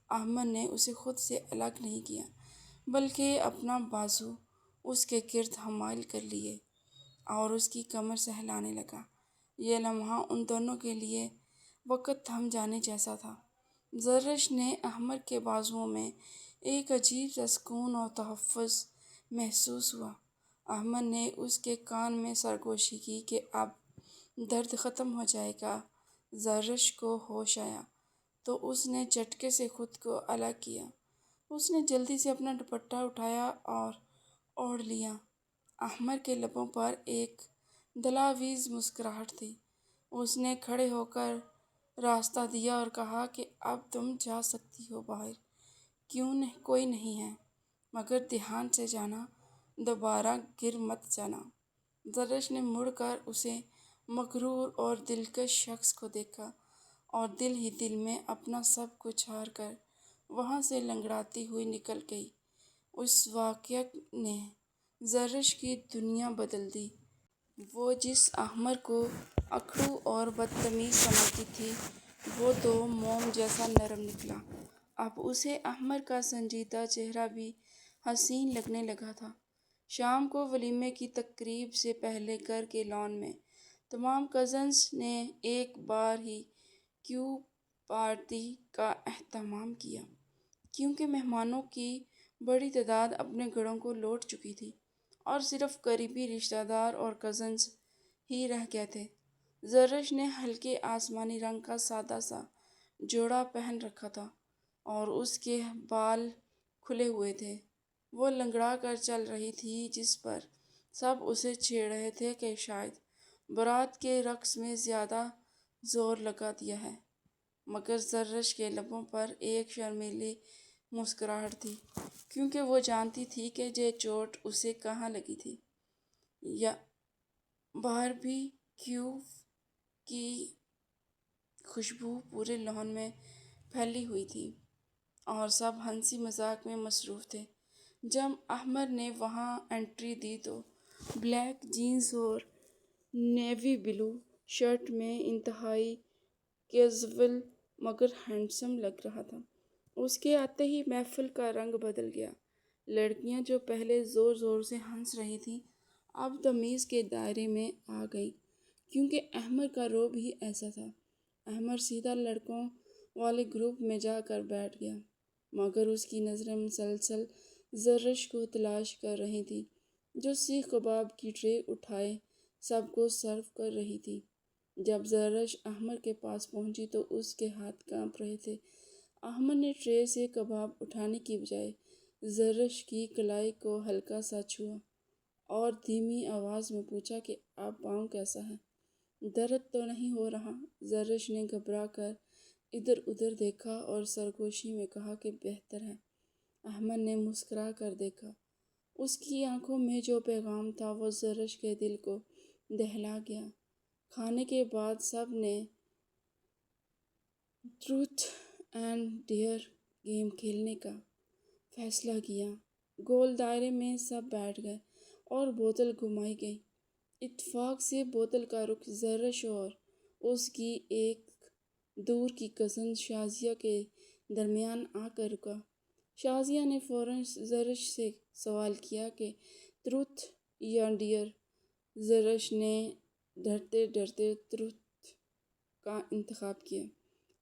احمد نے اسے خود سے الگ نہیں کیا بلکہ اپنا بازو اس کے گرد حمائل کر لیے اور اس کی کمر سہلانے لگا۔ یہ لمحہ ان دونوں کے لیے وقت تھم جانے جیسا تھا۔ زرش نے احمد کے بازوؤں میں ایک عجیب سا سکون اور تحفظ محسوس ہوا۔ احمد نے اس کے کان میں سرگوشی کی کہ اب درد ختم ہو جائے گا۔ زرش کو ہوش آیا تو اس نے جھٹکے سے خود کو الگ کیا۔ اس نے جلدی سے اپنا دوپٹہ اٹھایا اور اوڑھ لیا۔ احمد کے لبوں پر ایک دلاویز مسکراہٹ تھی۔ اس نے کھڑے ہو کر راستہ دیا اور کہا کہ اب تم جا سکتی ہو باہر، کوئی نہیں ہے، مگر دھیان سے جانا، دوبارہ گر مت جانا۔ زرش نے مڑ کر اسے مغرور اور دلکش شخص کو دیکھا اور دل ہی دل میں اپنا سب کچھ ہار کر وہاں سے لنگڑاتی ہوئی نکل گئی۔ اس واقعے نے زرش کی دنیا بدل دی۔ وہ جس احمد کو اکڑو اور بدتمیز سمجھتی تھی وہ تو موم جیسا نرم نکلا۔ اب اسے احمد کا سنجیدہ چہرہ بھی حسین لگنے لگا تھا۔ شام کو ولیمے کی تقریب سے پہلے گھر کے لان میں تمام کزنز نے ایک بار ہی کیوب پارٹی کا اہتمام کیا کیونکہ مہمانوں کی بڑی تعداد اپنے گھروں کو لوٹ چکی تھی اور صرف قریبی رشتہ دار اور کزنز ہی رہ گئے تھے۔ زرش نے ہلکے آسمانی رنگ کا سادہ سا جوڑا پہن رکھا تھا اور اس کے بال کھلے ہوئے تھے۔ وہ لنگڑا کر چل رہی تھی جس پر سب اسے چھیڑ رہے تھے کہ شاید بارات کے رقص میں زیادہ زور لگا دیا ہے، مگر زرش کے لبوں پر ایک شرمیلی مسکراہٹ تھی کیونکہ وہ جانتی تھی کہ یہ چوٹ اسے کہاں لگی تھی۔ باربی کیو کی خوشبو پورے لان میں پھیلی ہوئی تھی اور سب ہنسی مذاق میں مصروف تھے۔ جب احمد نے وہاں انٹری دی تو بلیک جینز اور نیوی بلو شرٹ میں انتہائی کیژول مگر ہینڈسم لگ رہا تھا۔ اس کے آتے ہی محفل کا رنگ بدل گیا۔ لڑکیاں جو پہلے زور زور سے ہنس رہی تھیں اب تمیز کے دائرے میں آ گئیں کیونکہ احمد کا روب ہی ایسا تھا۔ احمد سیدھا لڑکوں والے گروپ میں جا کر بیٹھ گیا مگر اس کی نظریں مسلسل زرش کو تلاش کر رہی تھیں جو سیخ کباب کی ٹرے اٹھائے سب کو سرو کر رہی تھی۔ جب زرش احمد کے پاس پہنچی تو اس کے ہاتھ کانپ رہے تھے۔ احمد نے ٹرے سے کباب اٹھانے کی بجائے زرش کی کلائی کو ہلکا سا چھوا اور دھیمی آواز میں پوچھا کہ اب پاؤں کیسا ہے؟ درد تو نہیں ہو رہا؟ زرش نے گھبرا کر ادھر ادھر دیکھا اور سرگوشی میں کہا کہ بہتر ہے۔ احمد نے مسکرا کر دیکھا۔ اس کی آنکھوں میں جو پیغام تھا وہ زرش کے دل کو دہلا گیا۔ کھانے کے بعد سب نے ٹروتھ اینڈ ڈیئر گیم کھیلنے کا فیصلہ کیا۔ گول دائرے میں سب بیٹھ گئے اور بوتل گھمائی گئی۔ اتفاق سے بوتل کا رخ زرش اور اس کی ایک دور کی کزن شازیہ کے درمیان آ کر رکا۔ شازیہ نے فوراً زرش سے سوال کیا کہ ٹروتھ یا ڈیئر؟ زرش نے ڈرتے ڈرتے ٹروتھ کا انتخاب کیا۔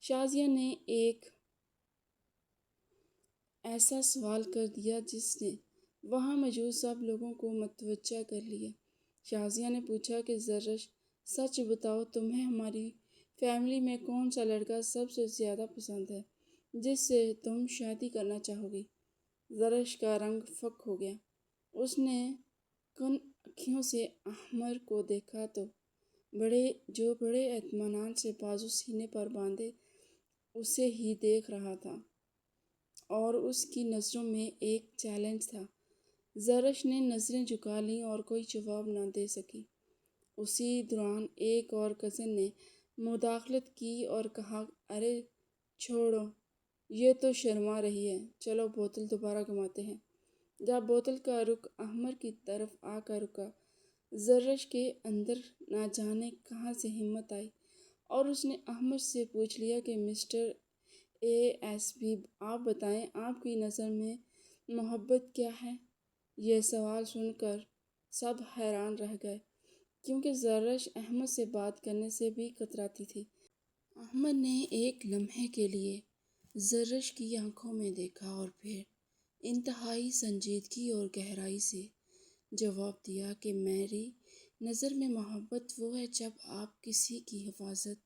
شازیہ نے ایک ایسا سوال کر دیا جس نے وہاں موجود سب لوگوں کو متوجہ کر لیا۔ شازیہ نے پوچھا کہ زرش، سچ بتاؤ، تمہیں ہماری فیملی میں کون سا لڑکا سب سے زیادہ پسند ہے جس سے تم شادی کرنا چاہو گی؟ زرش کا رنگ فک ہو گیا۔ اس نے کن اکھیوں سے احمر کو دیکھا تو جو بڑے اطمینان سے بازو سینے پر باندھے اسے ہی دیکھ رہا تھا اور اس کی نظروں میں ایک چیلنج تھا۔ زرش نے نظریں جھکا لیں اور کوئی جواب نہ دے سکی۔ اسی دوران ایک اور کزن نے مداخلت کی اور کہا، ارے چھوڑو، یہ تو شرما رہی ہے، چلو بوتل دوبارہ گھماتے ہیں۔ جب بوتل کا رخ احمر کی طرف آ کر رکا، زرش کے اندر نہ جانے کہاں سے ہمت آئی اور اس نے احمر سے پوچھ لیا کہ مسٹر ASP، آپ بتائیں، آپ کی نظر میں محبت کیا ہے؟ یہ سوال سن کر سب حیران رہ گئے کیونکہ زرش احمد سے بات کرنے سے بھی کتراتی تھی۔ احمد نے ایک لمحے کے لیے زرش کی آنکھوں میں دیکھا اور پھر انتہائی سنجیدگی اور گہرائی سے جواب دیا کہ میری نظر میں محبت وہ ہے جب آپ کسی کی حفاظت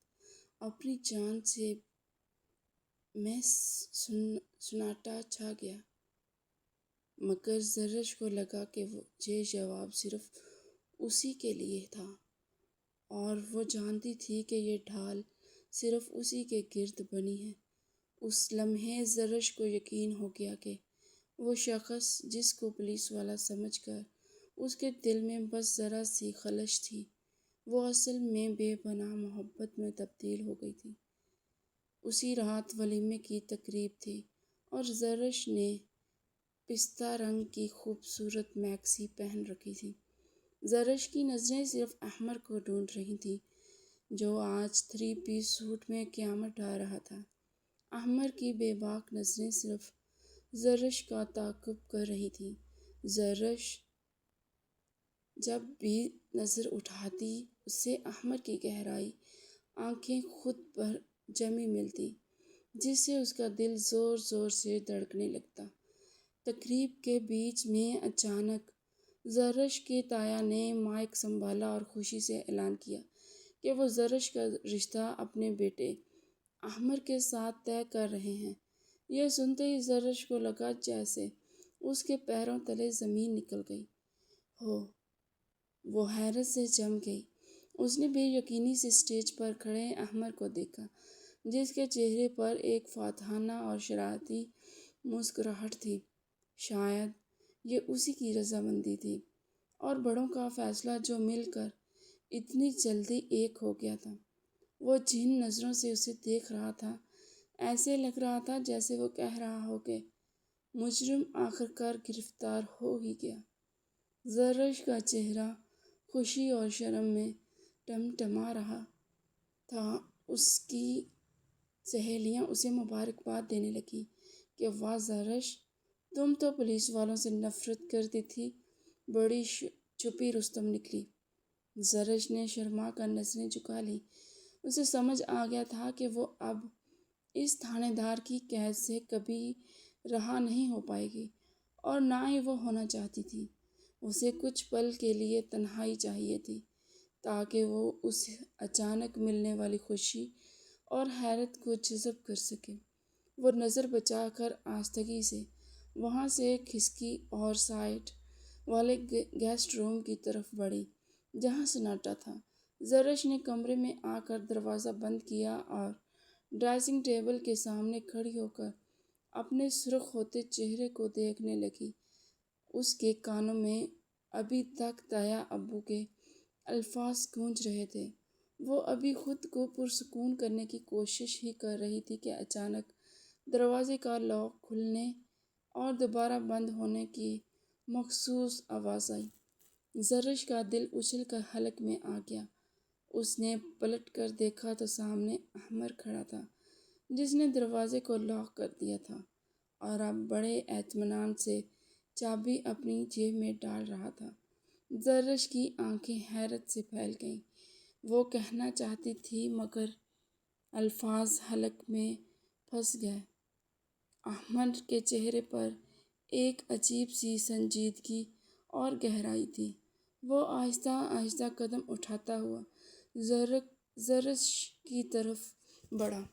اپنی جان سے۔ میں سناٹا چھا گیا، مگر زرش کو لگا کہ یہ جواب صرف اسی کے لیے تھا اور وہ جانتی تھی کہ یہ ڈھال صرف اسی کے گرد بنی ہے۔ اس لمحے زرش کو یقین ہو گیا کہ وہ شخص جس کو پولیس والا سمجھ کر اس کے دل میں بس ذرا سی خلش تھی، وہ اصل میں بے پناہ محبت میں تبدیل ہو گئی تھی۔ اسی رات ولیمے کی تقریب تھی اور زرش نے پستہ رنگ کی خوبصورت میکسی پہن رکھی تھی۔ زرش کی نظریں صرف احمر کو ڈھونڈ رہی تھیں جو آج 3 پیس سوٹ میں قیامت ڈھا رہا تھا۔ احمر کی بے باک نظریں صرف زرش کا تعاقب کر رہی تھیں۔ زرش جب بھی نظر اٹھاتی اسے احمر کی گہرائی آنکھیں خود پر جمی ملتی جس سے اس کا دل زور زور سے دھڑکنے لگتا۔ تقریب کے بیچ میں اچانک زرش کے تایا نے مائک سنبھالا اور خوشی سے اعلان کیا کہ وہ زرش کا رشتہ اپنے بیٹے احمر کے ساتھ طے کر رہے ہیں۔ یہ سنتے ہی زرش کو لگا جیسے اس کے پیروں تلے زمین نکل گئی ہو۔ وہ حیرت سے جم گئی۔ اس نے بے یقینی سے اسٹیج پر کھڑے احمر کو دیکھا جس کے چہرے پر ایک فاتحانہ اور شرارتی مسکراہٹ تھی۔ شاید یہ اسی کی رضامندی تھی اور بڑوں کا فیصلہ جو مل کر اتنی جلدی ایک ہو گیا تھا۔ وہ جن نظروں سے اسے دیکھ رہا تھا، ایسے لگ رہا تھا جیسے وہ کہہ رہا ہو کہ مجرم آخرکار گرفتار ہو ہی گیا۔ زرش کا چہرہ خوشی اور شرم میں ٹمٹما رہا تھا۔ اس کی سہیلیاں اسے مبارکباد دینے لگیں کہ واہ زرش، تم تو پولیس والوں سے نفرت کرتی تھی، بڑی چھپی رستم نکلی۔ زرش نے شرما کر نظریں جھکا لیں۔ اسے سمجھ آ گیا تھا کہ وہ اب اس تھانے دار کی قید سے کبھی رہا نہیں ہو پائے گی اور نہ ہی وہ ہونا چاہتی تھی۔ اسے کچھ پل کے لیے تنہائی چاہیے تھی تاکہ وہ اس اچانک ملنے والی خوشی اور حیرت کو جذب کر سکے۔ وہ نظر بچا کر آہستگی سے وہاں سے کھسکی اور سائڈ والے گیسٹ روم کی طرف بڑھی جہاں سناٹا تھا۔ زرش نے کمرے میں آ کر دروازہ بند کیا اور ڈریسنگ ٹیبل کے سامنے کھڑی ہو کر اپنے سرخ ہوتے چہرے کو دیکھنے لگی۔ اس کے کانوں میں ابھی تک دایا ابو کے الفاظ گونج رہے تھے۔ وہ ابھی خود کو پرسکون کرنے کی کوشش ہی کر رہی تھی کہ اچانک دروازے کا لاک کھلنے اور دوبارہ بند ہونے کی مخصوص آواز آئی۔ زرش کا دل اچھل کر حلق میں آ گیا۔ اس نے پلٹ کر دیکھا تو سامنے احمر کھڑا تھا، جس نے دروازے کو لاک کر دیا تھا اور اب بڑے اطمینان سے چابی اپنی جیب میں ڈال رہا تھا۔ زرش کی آنکھیں حیرت سے پھیل گئیں۔ وہ کہنا چاہتی تھی مگر الفاظ حلق میں پھنس گئے۔ احمد کے چہرے پر ایک عجیب سی سنجیدگی اور گہرائی تھی۔ وہ آہستہ آہستہ قدم اٹھاتا ہوا زرش کی طرف بڑھا،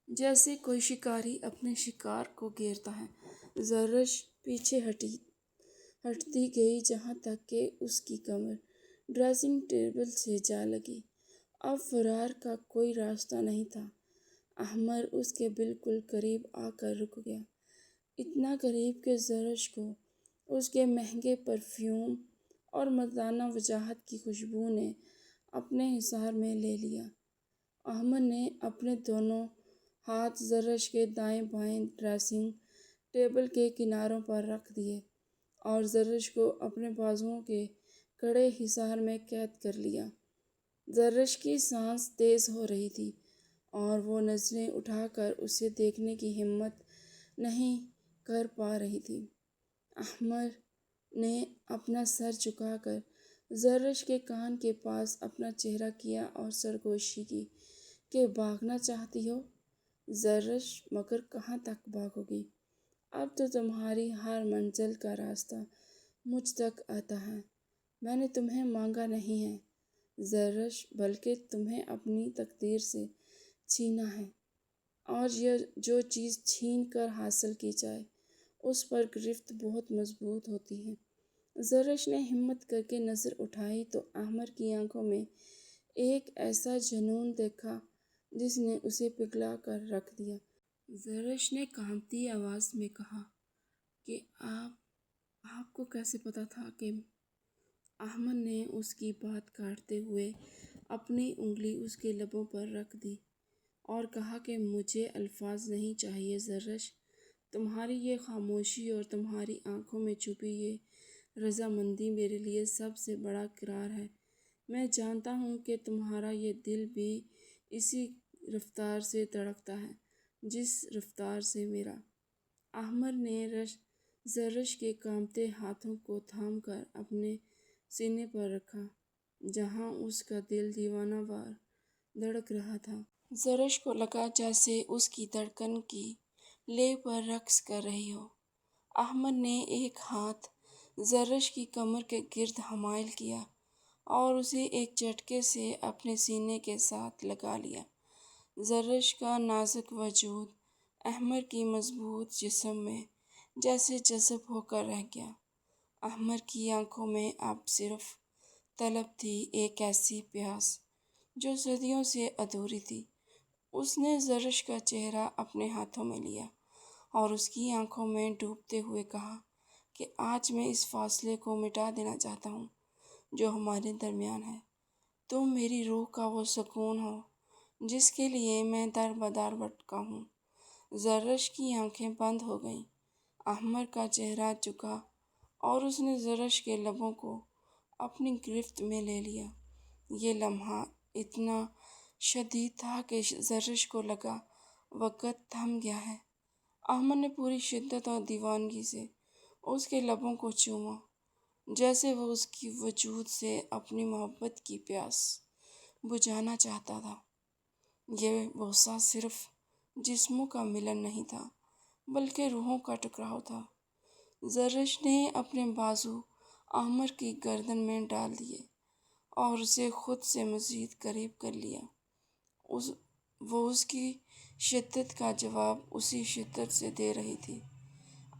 جیسے کوئی شکاری اپنے شکار کو گھیرتا ہے۔ زرش پیچھے ہٹتی گئی جہاں تک کہ اس کی کمر ڈریسنگ ٹیبل سے جا لگی۔ اب فرار کا کوئی راستہ نہیں تھا۔ احمد اس کے بالکل قریب آ کر رک گیا، اتنا قریب کہ زرش کو اس کے مہنگے پرفیوم اور مردانہ وجاہت کی خوشبو نے اپنے حصار میں لے لیا۔ احمد نے اپنے دونوں ہاتھ زرش کے دائیں بائیں ڈریسنگ ٹیبل کے کناروں پر رکھ دیے اور زرش کو اپنے بازوؤں کے کڑے حصار میں قید کر لیا۔ زرش کی سانس تیز ہو رہی تھی اور وہ نظریں اٹھا کر اسے دیکھنے کی ہمت نہیں کر پا رہی تھی۔ احمد نے اپنا سر جھکا کر زرش کے کان کے پاس اپنا چہرہ کیا اور سرگوشی کی کہ بھاگنا چاہتی ہو زرش، مگر کہاں تک بھاگو گی؟ اب تو تمہاری ہر منزل کا راستہ مجھ تک آتا ہے۔ میں نے تمہیں مانگا نہیں ہے زرش، بلکہ تمہیں اپنی تقدیر سے چھینا ہے، اور جو چیز چھین کر حاصل کی جائے اس پر گرفت بہت مضبوط ہوتی ہے۔ زرش نے ہمت کر کے نظر اٹھائی تو احمد کی آنکھوں میں ایک ایسا جنون دیکھا جس نے اسے پگھلا کر رکھ دیا۔ زرش نے کانپتی آواز میں کہا کہ آپ کو کیسے پتا تھا کہ… احمد نے اس کی بات کاٹتے ہوئے اپنی انگلی اس کے لبوں پر رکھ دی اور کہا کہ مجھے الفاظ نہیں چاہیے زرش، تمہاری یہ خاموشی اور تمہاری آنکھوں میں چھپی یہ رضامندی میرے لیے سب سے بڑا اقرار ہے۔ میں جانتا ہوں کہ تمہارا یہ دل بھی اسی رفتار سے دھڑکتا ہے جس رفتار سے میرا۔ احمد نے زرش کے کانپتے ہاتھوں کو تھام کر اپنے سینے پر رکھا جہاں اس کا دل دیوانہ وار دھڑک رہا تھا۔ زرش کو لگا جیسے اس کی دھڑکن کی لے پر رقص کر رہی ہو۔ احمد نے ایک ہاتھ زرش کی کمر کے گرد حائل کیا اور اسے ایک جھٹکے سے اپنے سینے کے ساتھ لگا لیا۔ زرش کا نازک وجود احمد کی مضبوط جسم میں جیسے جذب ہو کر رہ گیا۔ احمد کی آنکھوں میں اب صرف طلب تھی، ایک ایسی پیاس جو صدیوں سے ادھوری تھی۔ اس نے زرش کا چہرہ اپنے ہاتھوں میں لیا اور اس کی آنکھوں میں ڈوبتے ہوئے کہا کہ آج میں اس فاصلے کو مٹا دینا چاہتا ہوں جو ہمارے درمیان ہے۔ تم میری روح کا وہ سکون ہو جس کے لیے میں در بدر بھٹکا ہوں۔ زرش کی آنکھیں بند ہو گئیں۔ احمد کا چہرہ جھکا اور اس نے زرش کے لبوں کو اپنی گرفت میں لے لیا۔ یہ لمحہ اتنا شدید تھا کہ زرش کو لگا وقت تھم گیا ہے۔ احمد نے پوری شدت اور دیوانگی سے اس کے لبوں کو چوما، جیسے وہ اس کی وجود سے اپنی محبت کی پیاس بجھانا چاہتا تھا۔ یہ بوسہ صرف جسموں کا ملن نہیں تھا بلکہ روحوں کا ٹکراؤ تھا۔ زرش نے اپنے بازو احمد کی گردن میں ڈال دیے اور اسے خود سے مزید قریب کر لیا۔ وہ اس کی شدت کا جواب اسی شدت سے دے رہی تھی۔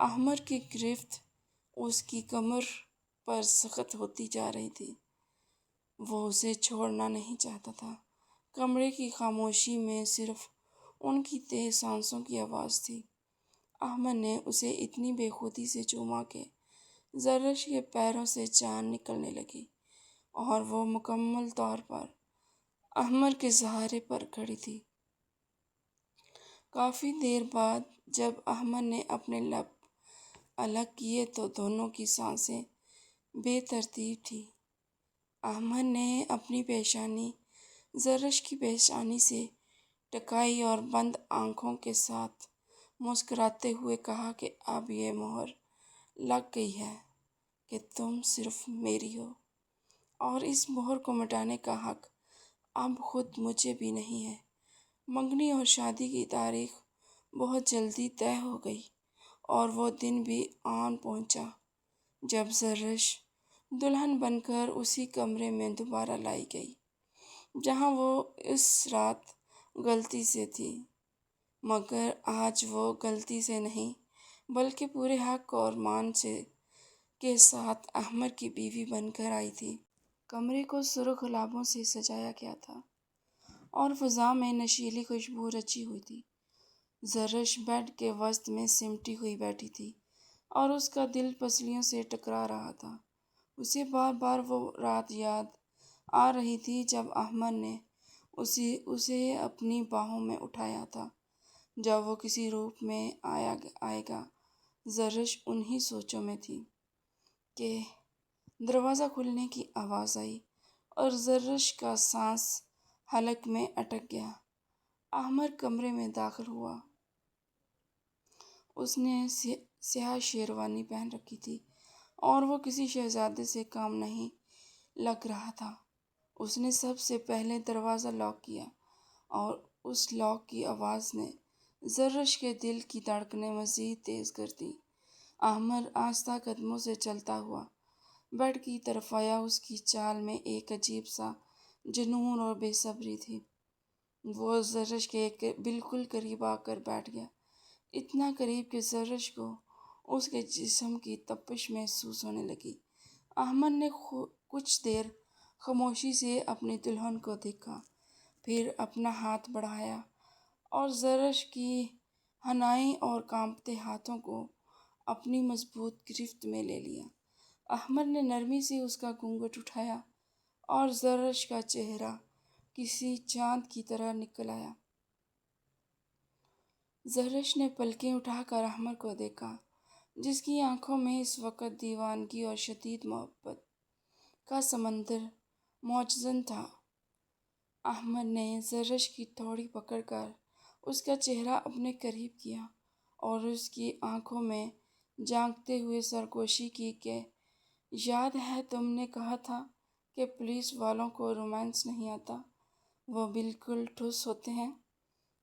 احمد کی گرفت اس کی کمر پر سخت ہوتی جا رہی تھی۔ وہ اسے چھوڑنا نہیں چاہتا تھا کمرے کی خاموشی میں صرف ان کی تیز سانسوں کی آواز تھی۔ احمد نے اسے اتنی بے خودی سے چوما کہ زرش کے پیروں سے جان نکلنے لگی اور وہ مکمل طور پر احمد کے سہارے پر کھڑی تھی۔ کافی دیر بعد جب احمد نے اپنے لب الگ کیے تو دونوں کی سانسیں بے ترتیب تھیں۔ احمد نے اپنی پیشانی زرش کی پیشانی سے ٹکائی اور بند آنکھوں کے ساتھ مسکراتے ہوئے کہا کہ اب یہ مہر لگ گئی ہے کہ تم صرف میری ہو، اور اس مہر کو مٹانے کا حق اب خود مجھے بھی نہیں ہے۔ منگنی اور شادی کی تاریخ بہت جلدی طے ہو گئی اور وہ دن بھی آن پہنچا جب زرش دلہن بن کر اسی کمرے میں دوبارہ لائی گئی جہاں وہ اس رات غلطی سے تھی، مگر آج وہ غلطی سے نہیں بلکہ پورے حق اور مان کے ساتھ احمد کی بیوی بن کر آئی تھی۔ کمرے کو سرخ گلابوں سے سجایا گیا تھا اور فضا میں نشیلی خوشبو رچی ہوئی تھی۔ زرش بیڈ کے وسط میں سمٹی ہوئی بیٹھی تھی اور اس کا دل پسلیوں سے ٹکرا رہا تھا۔ اسے بار بار وہ رات یاد آ رہی تھی جب احمد نے اسے اپنی باہوں میں اٹھایا تھا، جب وہ کسی روپ میں آئے گا۔ زرش انہی سوچوں میں تھی کہ دروازہ کھلنے کی آواز آئی اور زرش کا سانس حلق میں اٹک گیا۔ احمد کمرے میں داخل ہوا۔ اس نے سیاہ شیروانی پہن رکھی تھی اور وہ کسی شہزادے سے کم نہیں لگ رہا تھا۔ اس نے سب سے پہلے دروازہ لاک کیا اور اس لاک کی آواز نے زرش کے دل کی دھڑکنیں مزید تیز کر دیں۔ احمد آہستہ قدموں سے چلتا ہوا بیڈ کی طرف آیا۔ اس کی چال میں ایک عجیب سا جنون اور بے صبری تھی۔ وہ زرش کے بالکل قریب آ کر بیٹھ گیا، اتنا قریب کہ زرش کو اس کے جسم کی تپش محسوس ہونے لگی۔ احمد نے کچھ دیر خاموشی سے اپنی دلہن کو دیکھا، پھر اپنا ہاتھ بڑھایا اور زرش کی حنائی اور کانپتے ہاتھوں کو اپنی مضبوط گرفت میں لے لیا۔ احمد نے نرمی سے اس کا گھونگھٹ اٹھایا اور زرش کا چہرہ کسی چاند کی طرح نکل آیا۔ زرش نے پلکیں اٹھا کر احمد کو دیکھا، جس کی آنکھوں میں اس وقت دیوانگی اور شدید محبت کا سمندر موجزن تھا۔ احمد نے زرش کی تھوڑی پکڑ کر اس کا چہرہ اپنے قریب کیا اور اس کی آنکھوں میں جھانکتے ہوئے سرگوشی کی کہ یاد ہے تم نے کہا تھا کہ پولیس والوں کو رومانس نہیں آتا، وہ بالکل ٹھوس ہوتے ہیں۔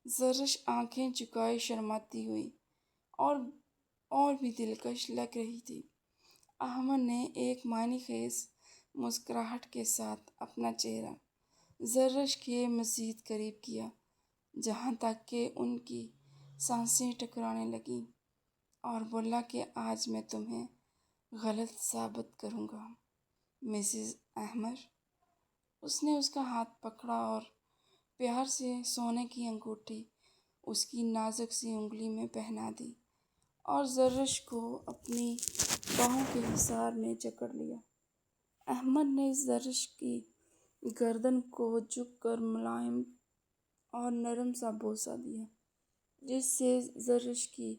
زرش آنکھیں جھکائے شرماتی ہوئی اور بھی دلکش لگ رہی تھی۔ احمد نے ایک معنی خیز مسکراہٹ کے ساتھ اپنا چہرہ زرش کے مزید قریب کیا، جہاں تک کہ ان کی سانسیں ٹکرانے لگیں، اور بولا کہ آج میں تمہیں غلط ثابت کروں گا مسز احمد۔ اس نے اس کا ہاتھ پکڑا اور پیار سے سونے کی انگوٹھی اس کی نازک سی انگلی میں پہنا دی اور زرش کو اپنی باہوں کے حصار میں جکڑ لیا۔ احمد نے زرش کی گردن کو جھک کر ملائم اور نرم سا بوسہ دیا، جس سے زرش کی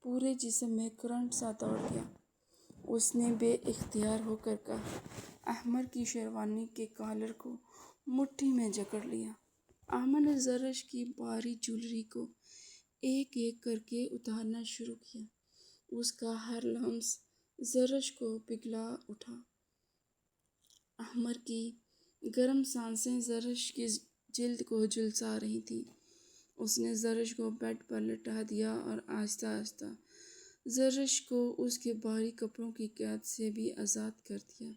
پورے جسم میں کرنٹ سا دوڑ گیا۔ اس نے بے اختیار ہو کر احمد کی شیروانی کے کالر کو مٹھی میں جکڑ لیا۔ احمد نے زرش کی بھاری جویلری کو ایک ایک کر کے اتارنا شروع کیا۔ اس کا ہر لمس زرش کو پگھلا اٹھا۔ احمد کی گرم سانسیں زرش کی جلد کو جھلسا رہی تھیں۔ اس نے زرش کو بیڈ پر لٹا دیا اور آہستہ آہستہ زرش کو اس کے بھاری کپڑوں کی قید سے بھی آزاد کر دیا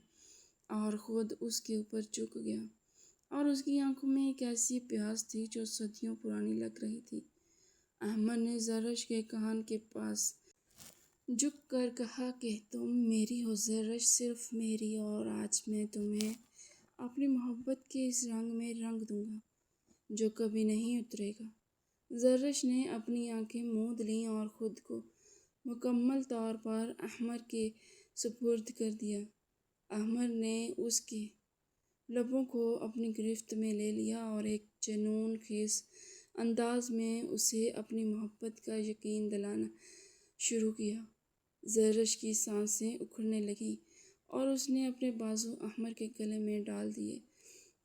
اور خود اس کے اوپر جھک گیا، اور اس کی آنکھوں میں ایک ایسی پیاس تھی جو صدیوں پرانی لگ رہی تھی۔ احمد نے زرش کے کان کے پاس جھک کر کہا کہ تم میری ہو زرش، صرف میری، اور آج میں تمہیں اپنی محبت کے اس رنگ میں رنگ دوں گا جو کبھی نہیں اترے گا۔ زرش نے اپنی آنکھیں موند لیں اور خود کو مکمل طور پر احمر کے سپرد کر دیا۔ احمر نے اس کے لبوں کو اپنی گرفت میں لے لیا اور ایک جنون خیز انداز میں اسے اپنی محبت کا یقین دلانا شروع کیا۔ زرش کی سانسیں اکھڑنے لگیں اور اس نے اپنے بازو احمر کے گلے میں ڈال دیے۔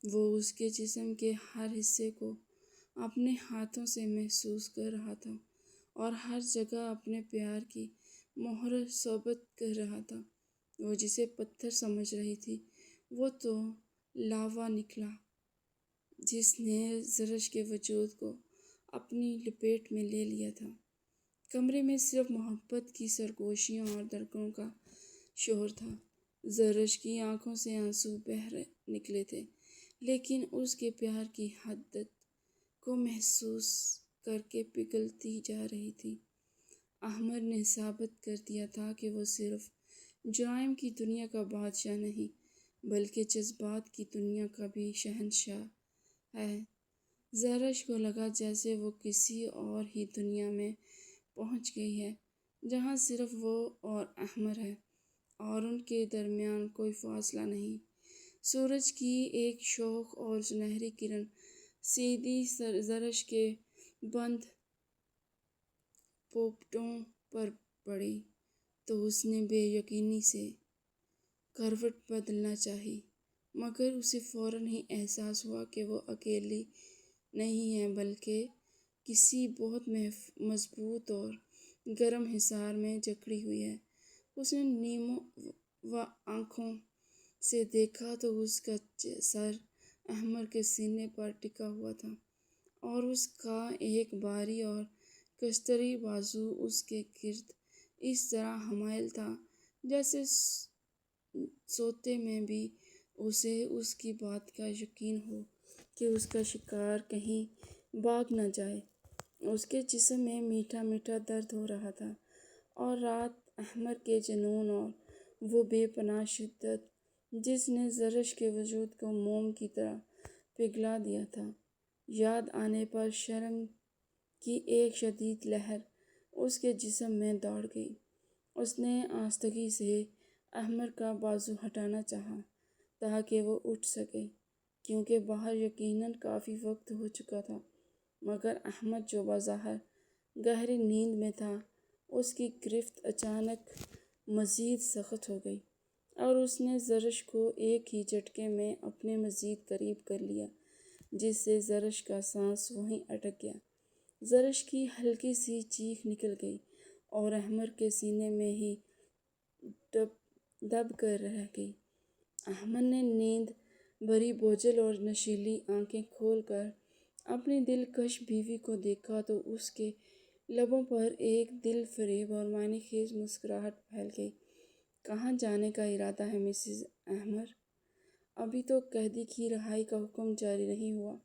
وہ اس کے جسم کے ہر حصے کو اپنے ہاتھوں سے محسوس کر رہا تھا اور ہر جگہ اپنے پیار کی مہر ثابت کر رہا تھا۔ وہ جسے پتھر سمجھ رہی تھی وہ تو لاوا نکلا جس نے زرش کے وجود کو اپنی لپیٹ میں لے لیا تھا۔ کمرے میں صرف محبت کی سرگوشیوں اور دھڑکنوں کا شور تھا۔ زرش کی آنکھوں سے آنسو بہہ نکلے تھے، لیکن اس کے پیار کی حدت کو محسوس کر کے پگھلتی جا رہی تھی۔ احمر نے ثابت کر دیا تھا کہ وہ صرف جرائم کی دنیا کا بادشاہ نہیں بلکہ جذبات کی دنیا کا بھی شہنشاہ ہے۔ زرش کو لگا جیسے وہ کسی اور ہی دنیا میں پہنچ گئی ہے جہاں صرف وہ اور احمر ہے اور ان کے درمیان کوئی فاصلہ نہیں۔ سورج کی ایک شوخ اور سنہری کرن سیدھی زرش کے بند پوپٹوں پر پڑی تو اس نے بے یقینی سے کروٹ بدلنا چاہی، مگر اسے فوراً ہی احساس ہوا کہ وہ اکیلی نہیں ہے بلکہ کسی بہت مضبوط اور گرم حصار میں جکڑی ہوئی ہے۔ اس نے نیموں و آنکھوں سے دیکھا تو اس کا سر احمر کے سینے پر ٹکا ہوا تھا اور اس کا ایک بھاری اور کستری بازو اس کے گرد اس طرح حائل تھا جیسے سوتے میں بھی اسے اس کی بات کا یقین ہو کہ اس کا شکار کہیں بھاگ نہ جائے۔ اس کے جسم میں میٹھا میٹھا درد ہو رہا تھا اور رات احمر کے جنون اور وہ بے پناہ شدت جس نے زرش کے وجود کو موم کی طرح پگھلا دیا تھا، یاد آنے پر شرم کی ایک شدید لہر اس کے جسم میں دوڑ گئی۔ اس نے آہستگی سے احمر کا بازو ہٹانا چاہا تاکہ وہ اٹھ سکے، کیونکہ باہر یقیناً کافی وقت ہو چکا تھا، مگر احمر جو بظاہر گہری نیند میں تھا اس کی گرفت اچانک مزید سخت ہو گئی اور اس نے زرش کو ایک ہی جھٹکے میں اپنے مزید قریب کر لیا، جس سے زرش کا سانس وہیں اٹک گیا۔ زرش کی ہلکی سی چیخ نکل گئی اور احمر کے سینے میں ہی دب کر رہ گئی۔ احمر نے نیند بھری بوجھل اور نشیلی آنکھیں کھول کر اپنی دلکش بیوی کو دیکھا تو اس کے لبوں پر ایک دل فریب اور معنی خیز مسکراہٹ پھیل گئی۔ کہاں جانے کا ارادہ ہے مسز احمر؟ ابھی تو قیدی کی رہائی کا حکم جاری نہیں ہوا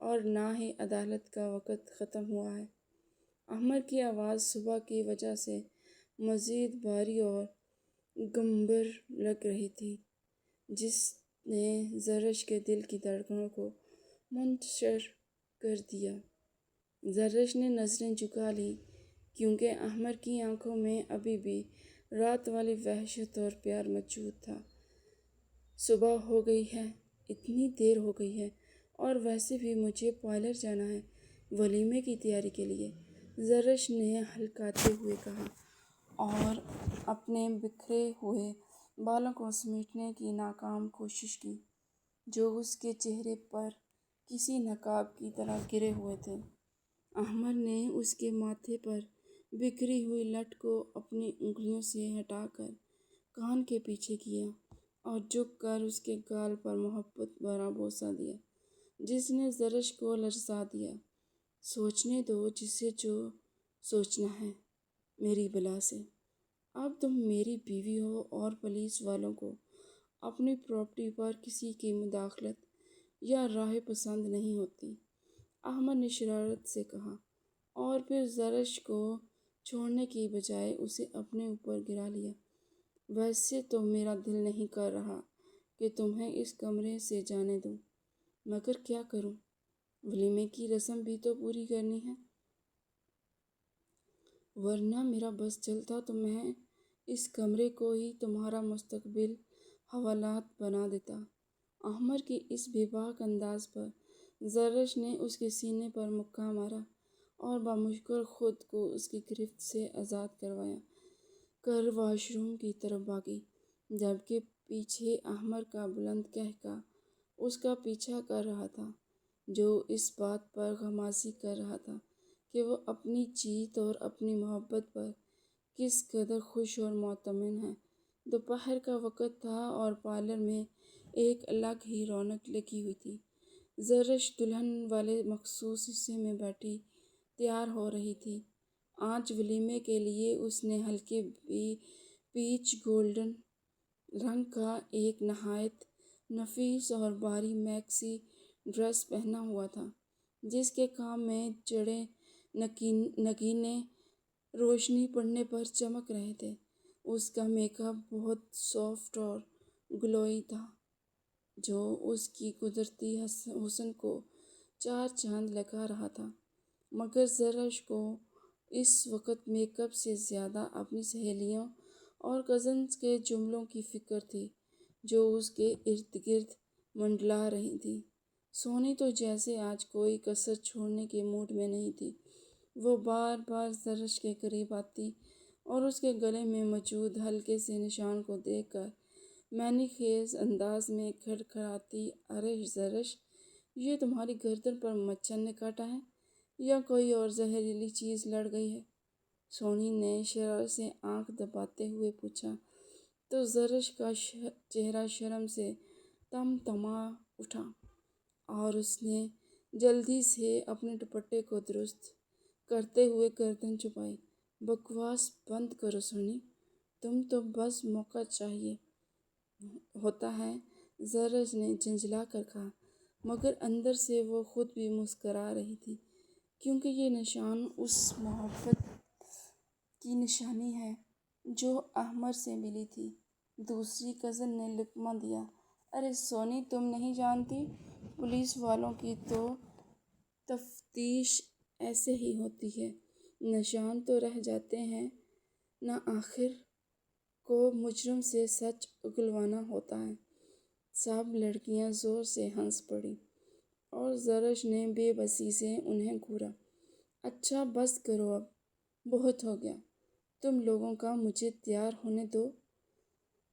اور نہ ہی عدالت کا وقت ختم ہوا ہے۔ احمر کی آواز صبح کی وجہ سے مزید بھاری اور گمبھیر لگ رہی تھی، جس نے زرش کے دل کی دھڑکنوں کو منتشر کر دیا۔ زرش نے نظریں جھکا لیں کیونکہ احمر کی آنکھوں میں ابھی بھی رات والی وحشت اور پیار موجود تھا۔ صبح ہو گئی ہے، اتنی دیر ہو گئی ہے، اور ویسے بھی مجھے پارلر جانا ہے ولیمے کی تیاری کے لیے، زرش نے ہلکاتے ہوئے کہا اور اپنے بکھرے ہوئے بالوں کو سمیٹنے کی ناکام کوشش کی جو اس کے چہرے پر کسی نقاب کی طرح گرے ہوئے تھے۔ احمر نے اس کے ماتھے پر بکھری ہوئی لٹ کو اپنی انگلیوں سے ہٹا کر کان کے پیچھے کیا اور جھک کر اس کے گال پر محبت بھرا بوسہ دیا، جس نے زرش کو لرزا دیا۔ سوچنے دو جسے جو سوچنا ہے میری بلا سے۔ اب تم میری بیوی ہو اور پولیس والوں کو اپنی پراپرٹی پر کسی کی مداخلت یا رائے پسند نہیں ہوتی، احمر نے شرارت سے کہا، اور پھر زرش کو چھوڑنے کی بجائے اسے اپنے اوپر گرا لیا۔ ویسے تو میرا دل نہیں کر رہا کہ تمہیں اس کمرے سے جانے دوں، مگر کیا کروں؟ ولیمے کی رسم بھی تو پوری کرنی ہے، ورنہ میرا بس چلتا تو میں اس کمرے کو ہی تمہارا مستقبل حوالات بنا دیتا۔ احمر کی اس بے باک انداز پر زرش نے اس کے سینے پر مکہ مارا اور بامشکل خود کو اس کی گرفت سے آزاد کروایا کر واش روم کی طرف بھاگی، جبکہ پیچھے احمر کا بلند قہقہ اس کا پیچھا کر رہا تھا، جو اس بات پر غمازی کر رہا تھا کہ وہ اپنی جیت اور اپنی محبت پر کس قدر خوش اور مطمئن ہے۔ دوپہر کا وقت تھا اور پارلر میں ایک الگ ہی رونق لگی ہوئی تھی۔ زرش دلہن والے مخصوص حصے میں بیٹھی تیار ہو رہی تھی۔ آج ولیمے کے لیے اس نے ہلکے پیچ گولڈن رنگ کا ایک نہایت نفیس اور بھاری میکسی ڈریس پہنا ہوا تھا، جس کے کام میں جڑیں نگینے روشنی پڑنے پر چمک رہے تھے۔ اس کا میک اپ بہت سافٹ اور گلوئی تھا، جو اس کی قدرتی حسن کو چار چاند لگا رہا تھا، مگر زرش کو اس وقت میک اپ سے زیادہ اپنی سہیلیوں اور کزنز کے جملوں کی فکر تھی جو اس کے ارد گرد منڈلا رہی تھیں۔ سونی تو جیسے آج کوئی کسر چھوڑنے کے موڈ میں نہیں تھی۔ وہ بار بار زرش کے قریب آتی اور اس کے گلے میں موجود ہلکے سے نشان کو دیکھ کر معنی خیز انداز میں کھڑکھڑاتی، ارے زرش، یہ تمہاری گردن پر مچھر نے کاٹا ہے یا کوئی اور زہریلی چیز لڑ گئی ہے؟ سونی نے شرارت سے آنکھ دباتے ہوئے پوچھا تو زرش کا چہرہ شرم سے تمتما اٹھا اور اس نے جلدی سے اپنے دوپٹے کو درست کرتے ہوئے گردن چھپائی۔ بکواس بند کرو سونی، تم تو بس موقع چاہیے ہوتا ہے، زرش نے جھنجھلا کر کہا، مگر اندر سے وہ خود بھی مسکرا رہی تھی، کیونکہ یہ نشان اس محبت کی نشانی ہے جو احمر سے ملی تھی۔ دوسری کزن نے لقمہ دیا، ارے سونی، تم نہیں جانتی، پولیس والوں کی تو تفتیش ایسے ہی ہوتی ہے، نشان تو رہ جاتے ہیں نا، آخر کو مجرم سے سچ اگلوانا ہوتا ہے۔ سب لڑکیاں زور سے ہنس پڑیں اور زرش نے بے بسی سے انہیں گھورا۔ اچھا بس کرو اب، بہت ہو گیا تم لوگوں کا، مجھے تیار ہونے دو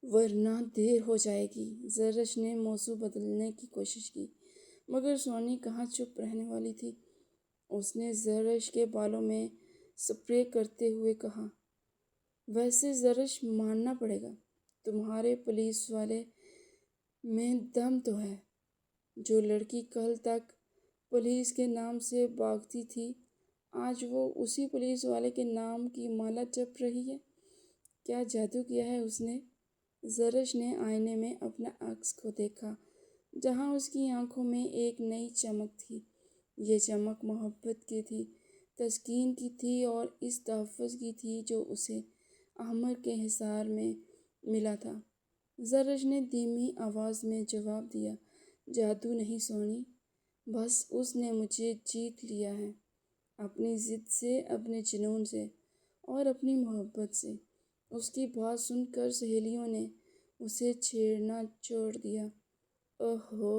ورنہ دیر ہو جائے گی۔ زرش نے موضوع بدلنے کی کوشش کی، مگر سونی کہاں چپ رہنے والی تھی۔ اس نے زرش کے بالوں میں سپرے کرتے ہوئے کہا، ویسے زرش ماننا پڑے گا، تمہارے پولیس والے میں دم تو ہے۔ جو لڑکی کل تک پولیس کے نام سے بھاگتی تھی، آج وہ اسی پولیس والے کے نام کی مالا جپ رہی ہے۔ کیا جادو کیا ہے اس نے؟ زرش نے آئینے میں اپنا عکس کو دیکھا، جہاں اس کی آنکھوں میں ایک نئی چمک تھی۔ یہ چمک محبت کی تھی، تسکین کی تھی اور اس تحفظ کی تھی جو اسے احمر کے حصار میں ملا تھا۔ زرش نے دھیمی آواز میں جواب دیا، جادو نہیں سونی، بس اس نے مجھے جیت لیا ہے، اپنی ضد سے، اپنے جنون سے اور اپنی محبت سے۔ اس کی بات سن کر سہیلیوں نے اسے چھیڑنا چھوڑ دیا، اوہو،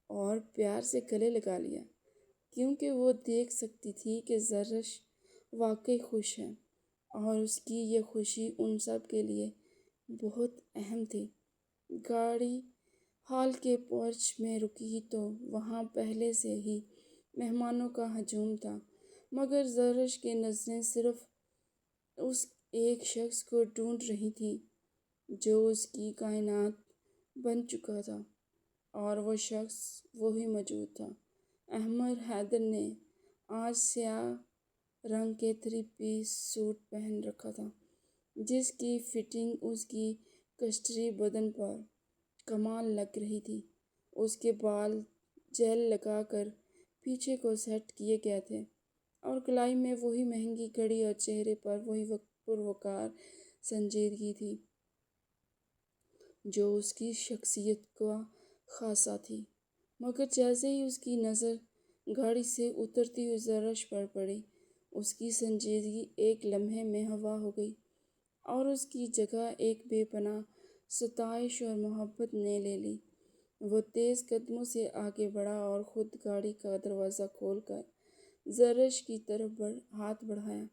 اور پیار سے گلے لگا لیا، کیونکہ وہ دیکھ سکتی تھی کہ زرش واقعی خوش ہے اور اس کی یہ خوشی ان سب کے لیے بہت اہم تھی۔ گاڑی ہال کے پورچ میں رکی تو وہاں پہلے سے ہی مہمانوں کا ہجوم تھا، مگر زرش کی نظریں صرف اس ایک شخص کو ڈھونڈ رہی تھیں جو اس کی کائنات بن چکا تھا، اور وہ شخص وہی موجود تھا۔ احمر حیدر نے آج سیاہ رنگ کے 3 پیس سوٹ پہن رکھا تھا، جس کی فٹنگ اس کی کشتری بدن پر کمال لگ رہی تھی۔ اس کے بال جیل لگا کر پیچھے کو سیٹ کیے گئے تھے اور کلائی میں وہی مہنگی گھڑی اور چہرے پر وہی پروقار سنجیدگی تھی جو اس کی شخصیت کا خاصہ تھی۔ مگر جیسے ہی اس کی نظر گاڑی سے اترتی ہوئی زرش پر پڑی، اس کی سنجیدگی ایک لمحے میں ہوا ہو گئی اور اس کی جگہ ایک بے پناہ ستائش اور محبت نے لے لی۔ وہ تیز قدموں سے آگے بڑھا اور خود گاڑی کا دروازہ کھول کر زرش کی طرف ہاتھ بڑھایا۔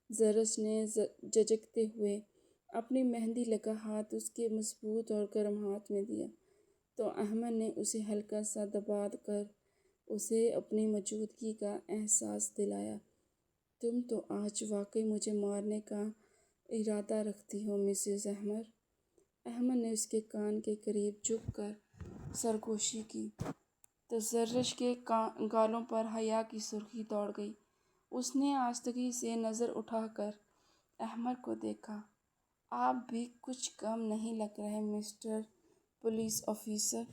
زرش نے جھجکتے ہوئے اپنی مہندی لگا ہاتھ اس کے مضبوط اور گرم ہاتھ میں دیا تو احمد نے اسے ہلکا سا دبا کر اسے اپنی موجودگی کا احساس دلایا۔ تم تو آج واقعی مجھے مارنے کا ارادہ رکھتی ہو مسز احمد۔ احمد نے اس کے کان کے قریب جھک کر سرگوشی کی تو زرش کے گالوں پر حیا کی سرخی دوڑ گئی۔ اس نے آستگی سے نظر اٹھا کر احمد کو دیکھا۔ آپ بھی کچھ کم نہیں لگ رہے مسٹر پولیس آفیسر۔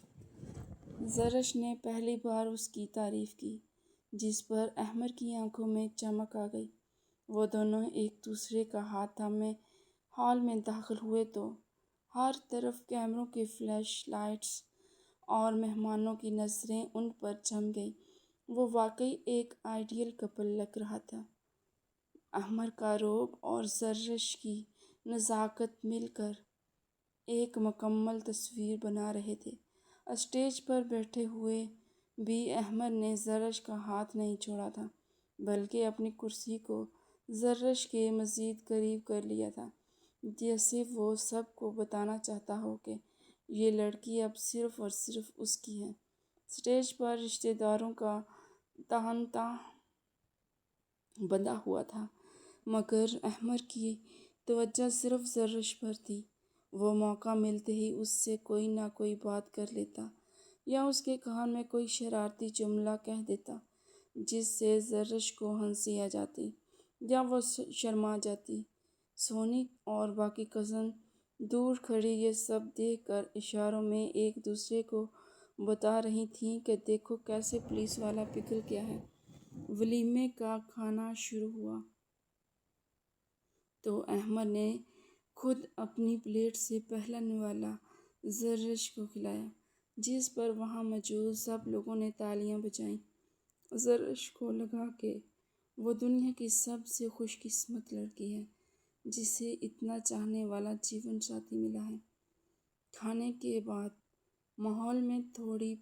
زرش نے پہلی بار اس کی تعریف کی، جس پر احمد کی آنکھوں میں چمک آ گئی۔ وہ دونوں ایک دوسرے کا ہاتھ تھامے ہال میں داخل ہوئے تو ہر طرف کیمروں کے فلیش لائٹس اور مہمانوں کی نظریں ان پر جم گئیں۔ وہ واقعی ایک آئیڈیل کپل لگ رہا تھا۔ احمد کا روب اور زرش کی نزاکت مل کر ایک مکمل تصویر بنا رہے تھے۔ اسٹیج پر بیٹھے ہوئے بھی احمد نے زرش کا ہاتھ نہیں چھوڑا تھا، بلکہ اپنی کرسی کو زرش کے مزید قریب کر لیا تھا، جیسے وہ سب کو بتانا چاہتا ہو کہ یہ لڑکی اب صرف اور صرف اس کی ہے۔ اسٹیج پر رشتہ داروں کا تہنتا بندھا ہوا تھا، مگر احمد کی توجہ صرف زرش پر تھی۔ وہ موقع ملتے ہی اس سے کوئی نہ کوئی بات کر لیتا یا اس کے کان میں کوئی شرارتی جملہ کہہ دیتا، جس سے زرش کو ہنسی آ جاتی یا وہ شرما جاتی۔ سونی اور باقی کزن دور کھڑی یہ سب دیکھ کر اشاروں میں ایک دوسرے کو بتا رہی تھیں کہ دیکھو کیسے پولیس والا پگھل گیا ہے۔ ولیمے کا کھانا شروع ہوا تو احمد نے خود اپنی پلیٹ سے پہلا نوالا زرش کو کھلایا، جس پر وہاں موجود سب لوگوں نے تالیاں بجائیں۔ زرش کو لگا کہ وہ دنیا کی سب سے خوش قسمت لڑکی ہے جسے اتنا چاہنے والا جیون ساتھی ملا ہے۔ کھانے کے بعد ماحول میں تھوڑی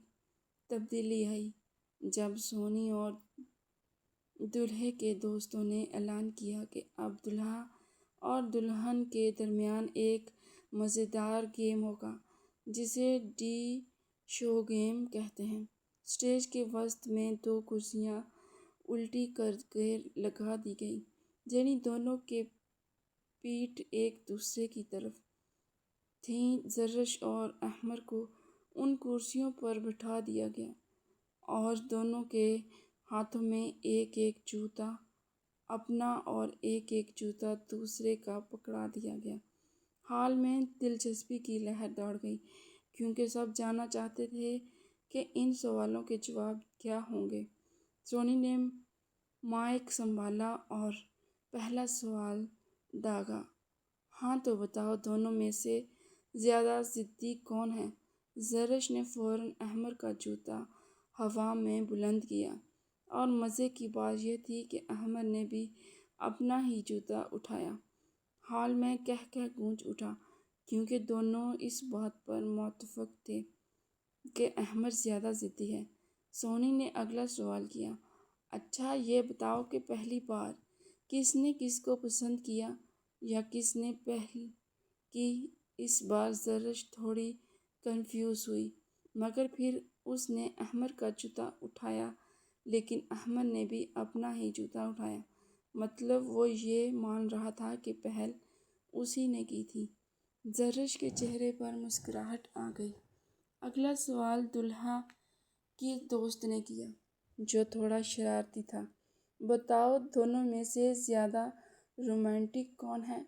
تبدیلی آئی جب سونی اور دولہے کے دوستوں نے اعلان کیا کہ اب دولہا اور دلہن کے درمیان ایک مزیدار گیم ہوگا، جسے ڈی شو گیم کہتے ہیں۔ اسٹیج کے وسط میں دو کرسیاں الٹی کر کے لگا دی گئیں، یعنی دونوں کے پیٹھ ایک دوسرے کی طرف تھیں۔ زرش اور احمد کو ان کرسیوں پر بٹھا دیا گیا اور دونوں کے ہاتھوں میں ایک ایک جوتا اپنا اور ایک ایک جوتا دوسرے کا پکڑا دیا گیا۔ ہال میں دلچسپی کی لہر دوڑ گئی، کیونکہ سب جاننا چاہتے تھے کہ ان سوالوں کے جواب کیا ہوں گے۔ سونی نے مائیک سنبھالا اور پہلا سوال داغا۔ ہاں تو بتاؤ، دونوں میں سے زیادہ ضدی کون ہے؟ زرش نے فوراً احمد کا جوتا ہوا میں بلند کیا، اور مزے کی بات یہ تھی کہ احمد نے بھی اپنا ہی جوتا اٹھایا۔ ہال میں کہکہ گونج اٹھا، کیونکہ دونوں اس بات پر متفق تھے کہ احمد زیادہ ضدی ہے۔ سونی نے اگلا سوال کیا، اچھا یہ بتاؤ کہ پہلی بار کس نے کس کو پسند کیا یا کس نے پہل کی؟ اس بار زرش تھوڑی کنفیوز ہوئی، مگر پھر اس نے احمد کا جوتا اٹھایا، لیکن احمد نے بھی اپنا ہی جوتا اٹھایا، مطلب وہ یہ مان رہا تھا کہ پہل اسی نے کی تھی۔ زرش کے چہرے پر مسکراہٹ آ گئی۔ اگلا سوال دولہا کی دوست نے کیا، جو تھوڑا شرارتی تھا، بتاؤ دونوں میں سے زیادہ رومانٹک کون ہے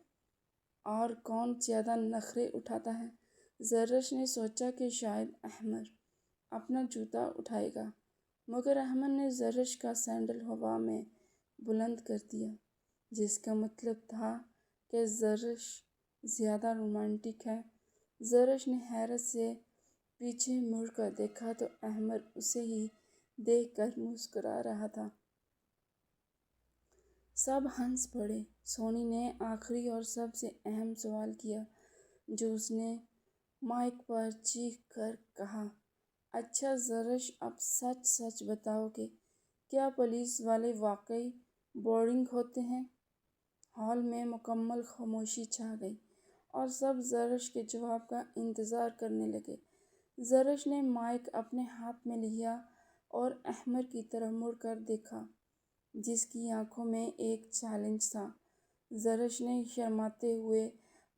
اور کون زیادہ نخرے اٹھاتا ہے؟ زرش نے سوچا کہ شاید احمد اپنا جوتا اٹھائے گا، مگر احمد نے زرش کا سینڈل ہوا میں بلند کر دیا، جس کا مطلب تھا کہ زرش زیادہ رومانٹک ہے۔ زرش نے حیرت سے پیچھے مڑ کر دیکھا تو احمد اسے ہی دیکھ کر مسکرا رہا تھا۔ سب ہنس پڑے۔ سونی نے آخری اور سب سے اہم سوال کیا جو اس نے مائک پر چیخ کر کہا، اچھا زرش، اب سچ سچ بتاؤ کہ کیا پولیس والے واقعی بورنگ ہوتے ہیں؟ ہال میں مکمل خاموشی چھا گئی اور سب زرش کے جواب کا انتظار کرنے لگے۔ زرش نے مائک اپنے ہاتھ میں لیا اور احمد کی طرف مڑ کر دیکھا جس کی آنکھوں میں ایک چیلنج تھا۔ زرش نے شرماتے ہوئے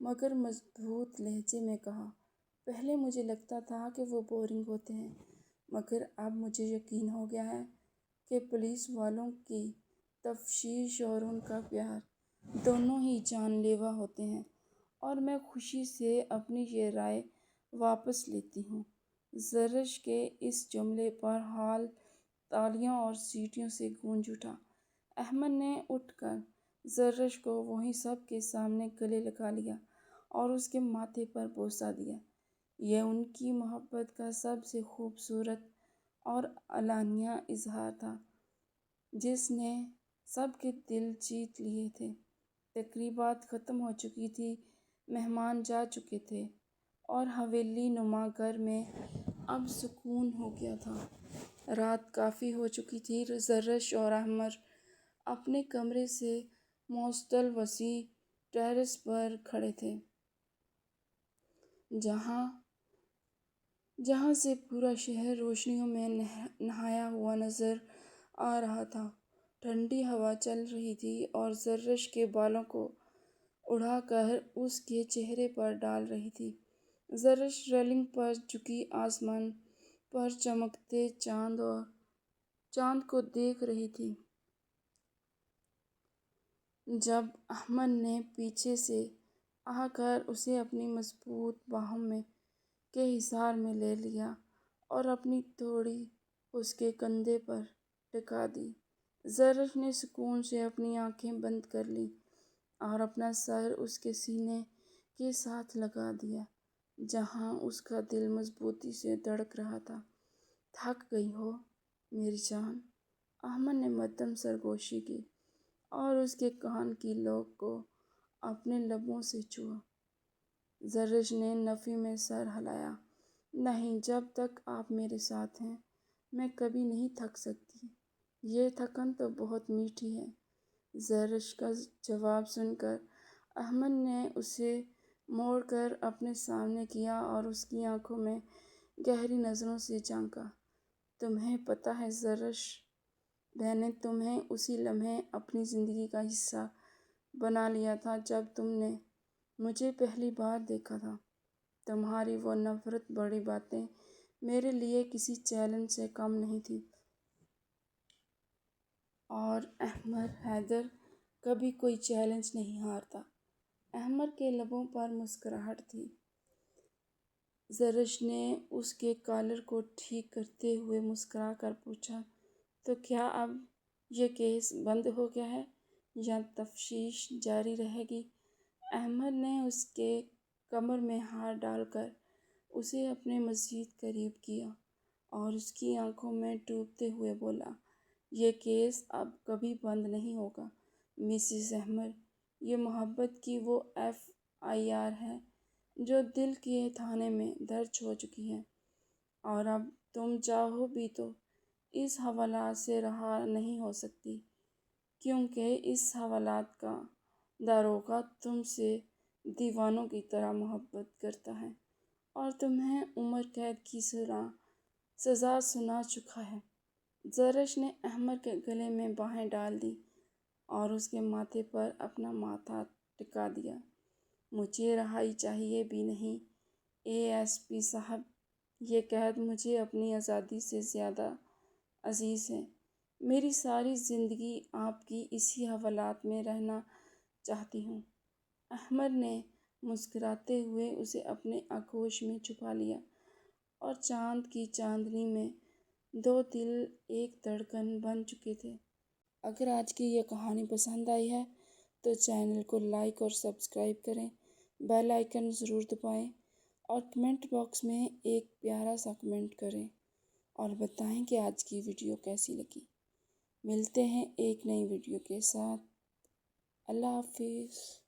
مگر مضبوط لہجے میں کہا، پہلے مجھے لگتا تھا کہ وہ بورنگ ہوتے ہیں، مگر اب مجھے یقین ہو گیا ہے کہ پولیس والوں کی تفتیش اور ان کا پیار دونوں ہی جان لیوا ہوتے ہیں، اور میں خوشی سے اپنی یہ رائے واپس لیتی ہوں۔ زرش کے اس جملے پر ہال تالیوں اور سیٹیوں سے گونج اٹھا۔ احمد نے اٹھ کر زرش کو وہیں سب کے سامنے گلے لگا لیا اور اس کے ماتھے پر بوسہ دیا۔ یہ ان کی محبت کا سب سے خوبصورت اور علانیہ اظہار تھا جس نے سب کے دل جیت لیے تھے۔ تقریبات ختم ہو چکی تھی، مہمان جا چکے تھے اور حویلی نما گھر میں اب سکون ہو گیا تھا۔ رات کافی ہو چکی تھی۔ زرش اور احمد اپنے کمرے سے معطل وسیع ٹیرس پر کھڑے تھے جہاں سے پورا شہر روشنیوں میں نہایا ہوا نظر آ رہا تھا۔ ٹھنڈی ہوا چل رہی تھی اور زرش کے بالوں کو اڑا کر اس کے چہرے پر ڈال رہی تھی۔ زرش ریلنگ پر جھکی آسمان پر چمکتے چاند کو دیکھ رہی تھی جب احمد نے پیچھے سے آ کر اسے اپنی مضبوط باہوں کے حصار میں لے لیا اور اپنی تھوڑی اس کے کندھے پر ٹکا دی۔ زرش نے سکون سے اپنی آنکھیں بند کر لیں اور اپنا سر اس کے سینے کے ساتھ لگا دیا جہاں اس کا دل مضبوطی سے دھڑک رہا تھا۔ تھک گئی ہو میری جان؟ احمد نے مدھم سرگوشی کی اور اس کے کان کی لوک کو اپنے لبوں سے چھوا۔ زرش نے نفی میں سر ہلایا، نہیں، جب تک آپ میرے ساتھ ہیں میں کبھی نہیں تھک سکتی، یہ تھکن تو بہت میٹھی ہے۔ زرش کا جواب سن کر احمد نے اسے موڑ کر اپنے سامنے کیا اور اس کی آنکھوں میں گہری نظروں سے جھانکا۔ تمہیں پتہ ہے زرش، میں نے تمہیں اسی لمحے اپنی زندگی کا حصہ بنا لیا تھا جب تم نے مجھے پہلی بار دیکھا تھا۔ تمہاری وہ نفرت بھری باتیں میرے لیے کسی چیلنج سے کم نہیں تھیں۔ اور احمد حیدر کبھی کوئی چیلنج نہیں ہارتا۔ احمد کے لبوں پر مسکراہٹ تھی۔ زرش نے اس کے کالر کو ٹھیک کرتے ہوئے مسکرا کر پوچھا، تو کیا اب یہ کیس بند ہو گیا ہے یا تفتیش جاری رہے گی؟ احمد نے اس کے کمر میں ہاتھ ڈال کر اسے اپنے مزید قریب کیا اور اس کی آنکھوں میں ڈوبتے ہوئے بولا، یہ کیس اب کبھی بند نہیں ہوگا مسز احمد۔ یہ محبت کی وہ FIR ہے جو دل کے تھانے میں درج ہو چکی ہے، اور اب تم چاہو بھی تو اس حوالات سے رہا نہیں ہو سکتی، کیونکہ اس حوالات کا داروغہ تم سے دیوانوں کی طرح محبت کرتا ہے اور تمہیں عمر قید کی سزا سنا چکا ہے۔ زرش نے احمد کے گلے میں بانہیں ڈال دیں اور اس کے ماتھے پر اپنا ماتھا ٹکا دیا۔ مجھے رہائی چاہیے بھی نہیں ASP صاحب، یہ قید مجھے اپنی آزادی سے زیادہ عزیز ہے۔ میری ساری زندگی آپ کی اسی حوالات میں رہنا چاہتی ہوں۔ احمد نے مسکراتے ہوئے اسے اپنے آغوش میں چھپا لیا اور چاند کی چاندنی میں دو دل ایک دھڑکن بن چکے تھے۔ اگر آج کی یہ کہانی پسند آئی ہے تو چینل کو لائک اور سبسکرائب کریں، بیل آئیکن ضرور دبائیں اور کمنٹ باکس میں ایک پیارا سا کمنٹ کریں اور بتائیں کہ آج کی ویڈیو کیسی لگی۔ ملتے ہیں ایک نئی ویڈیو کے ساتھ۔ اللہ حافظ۔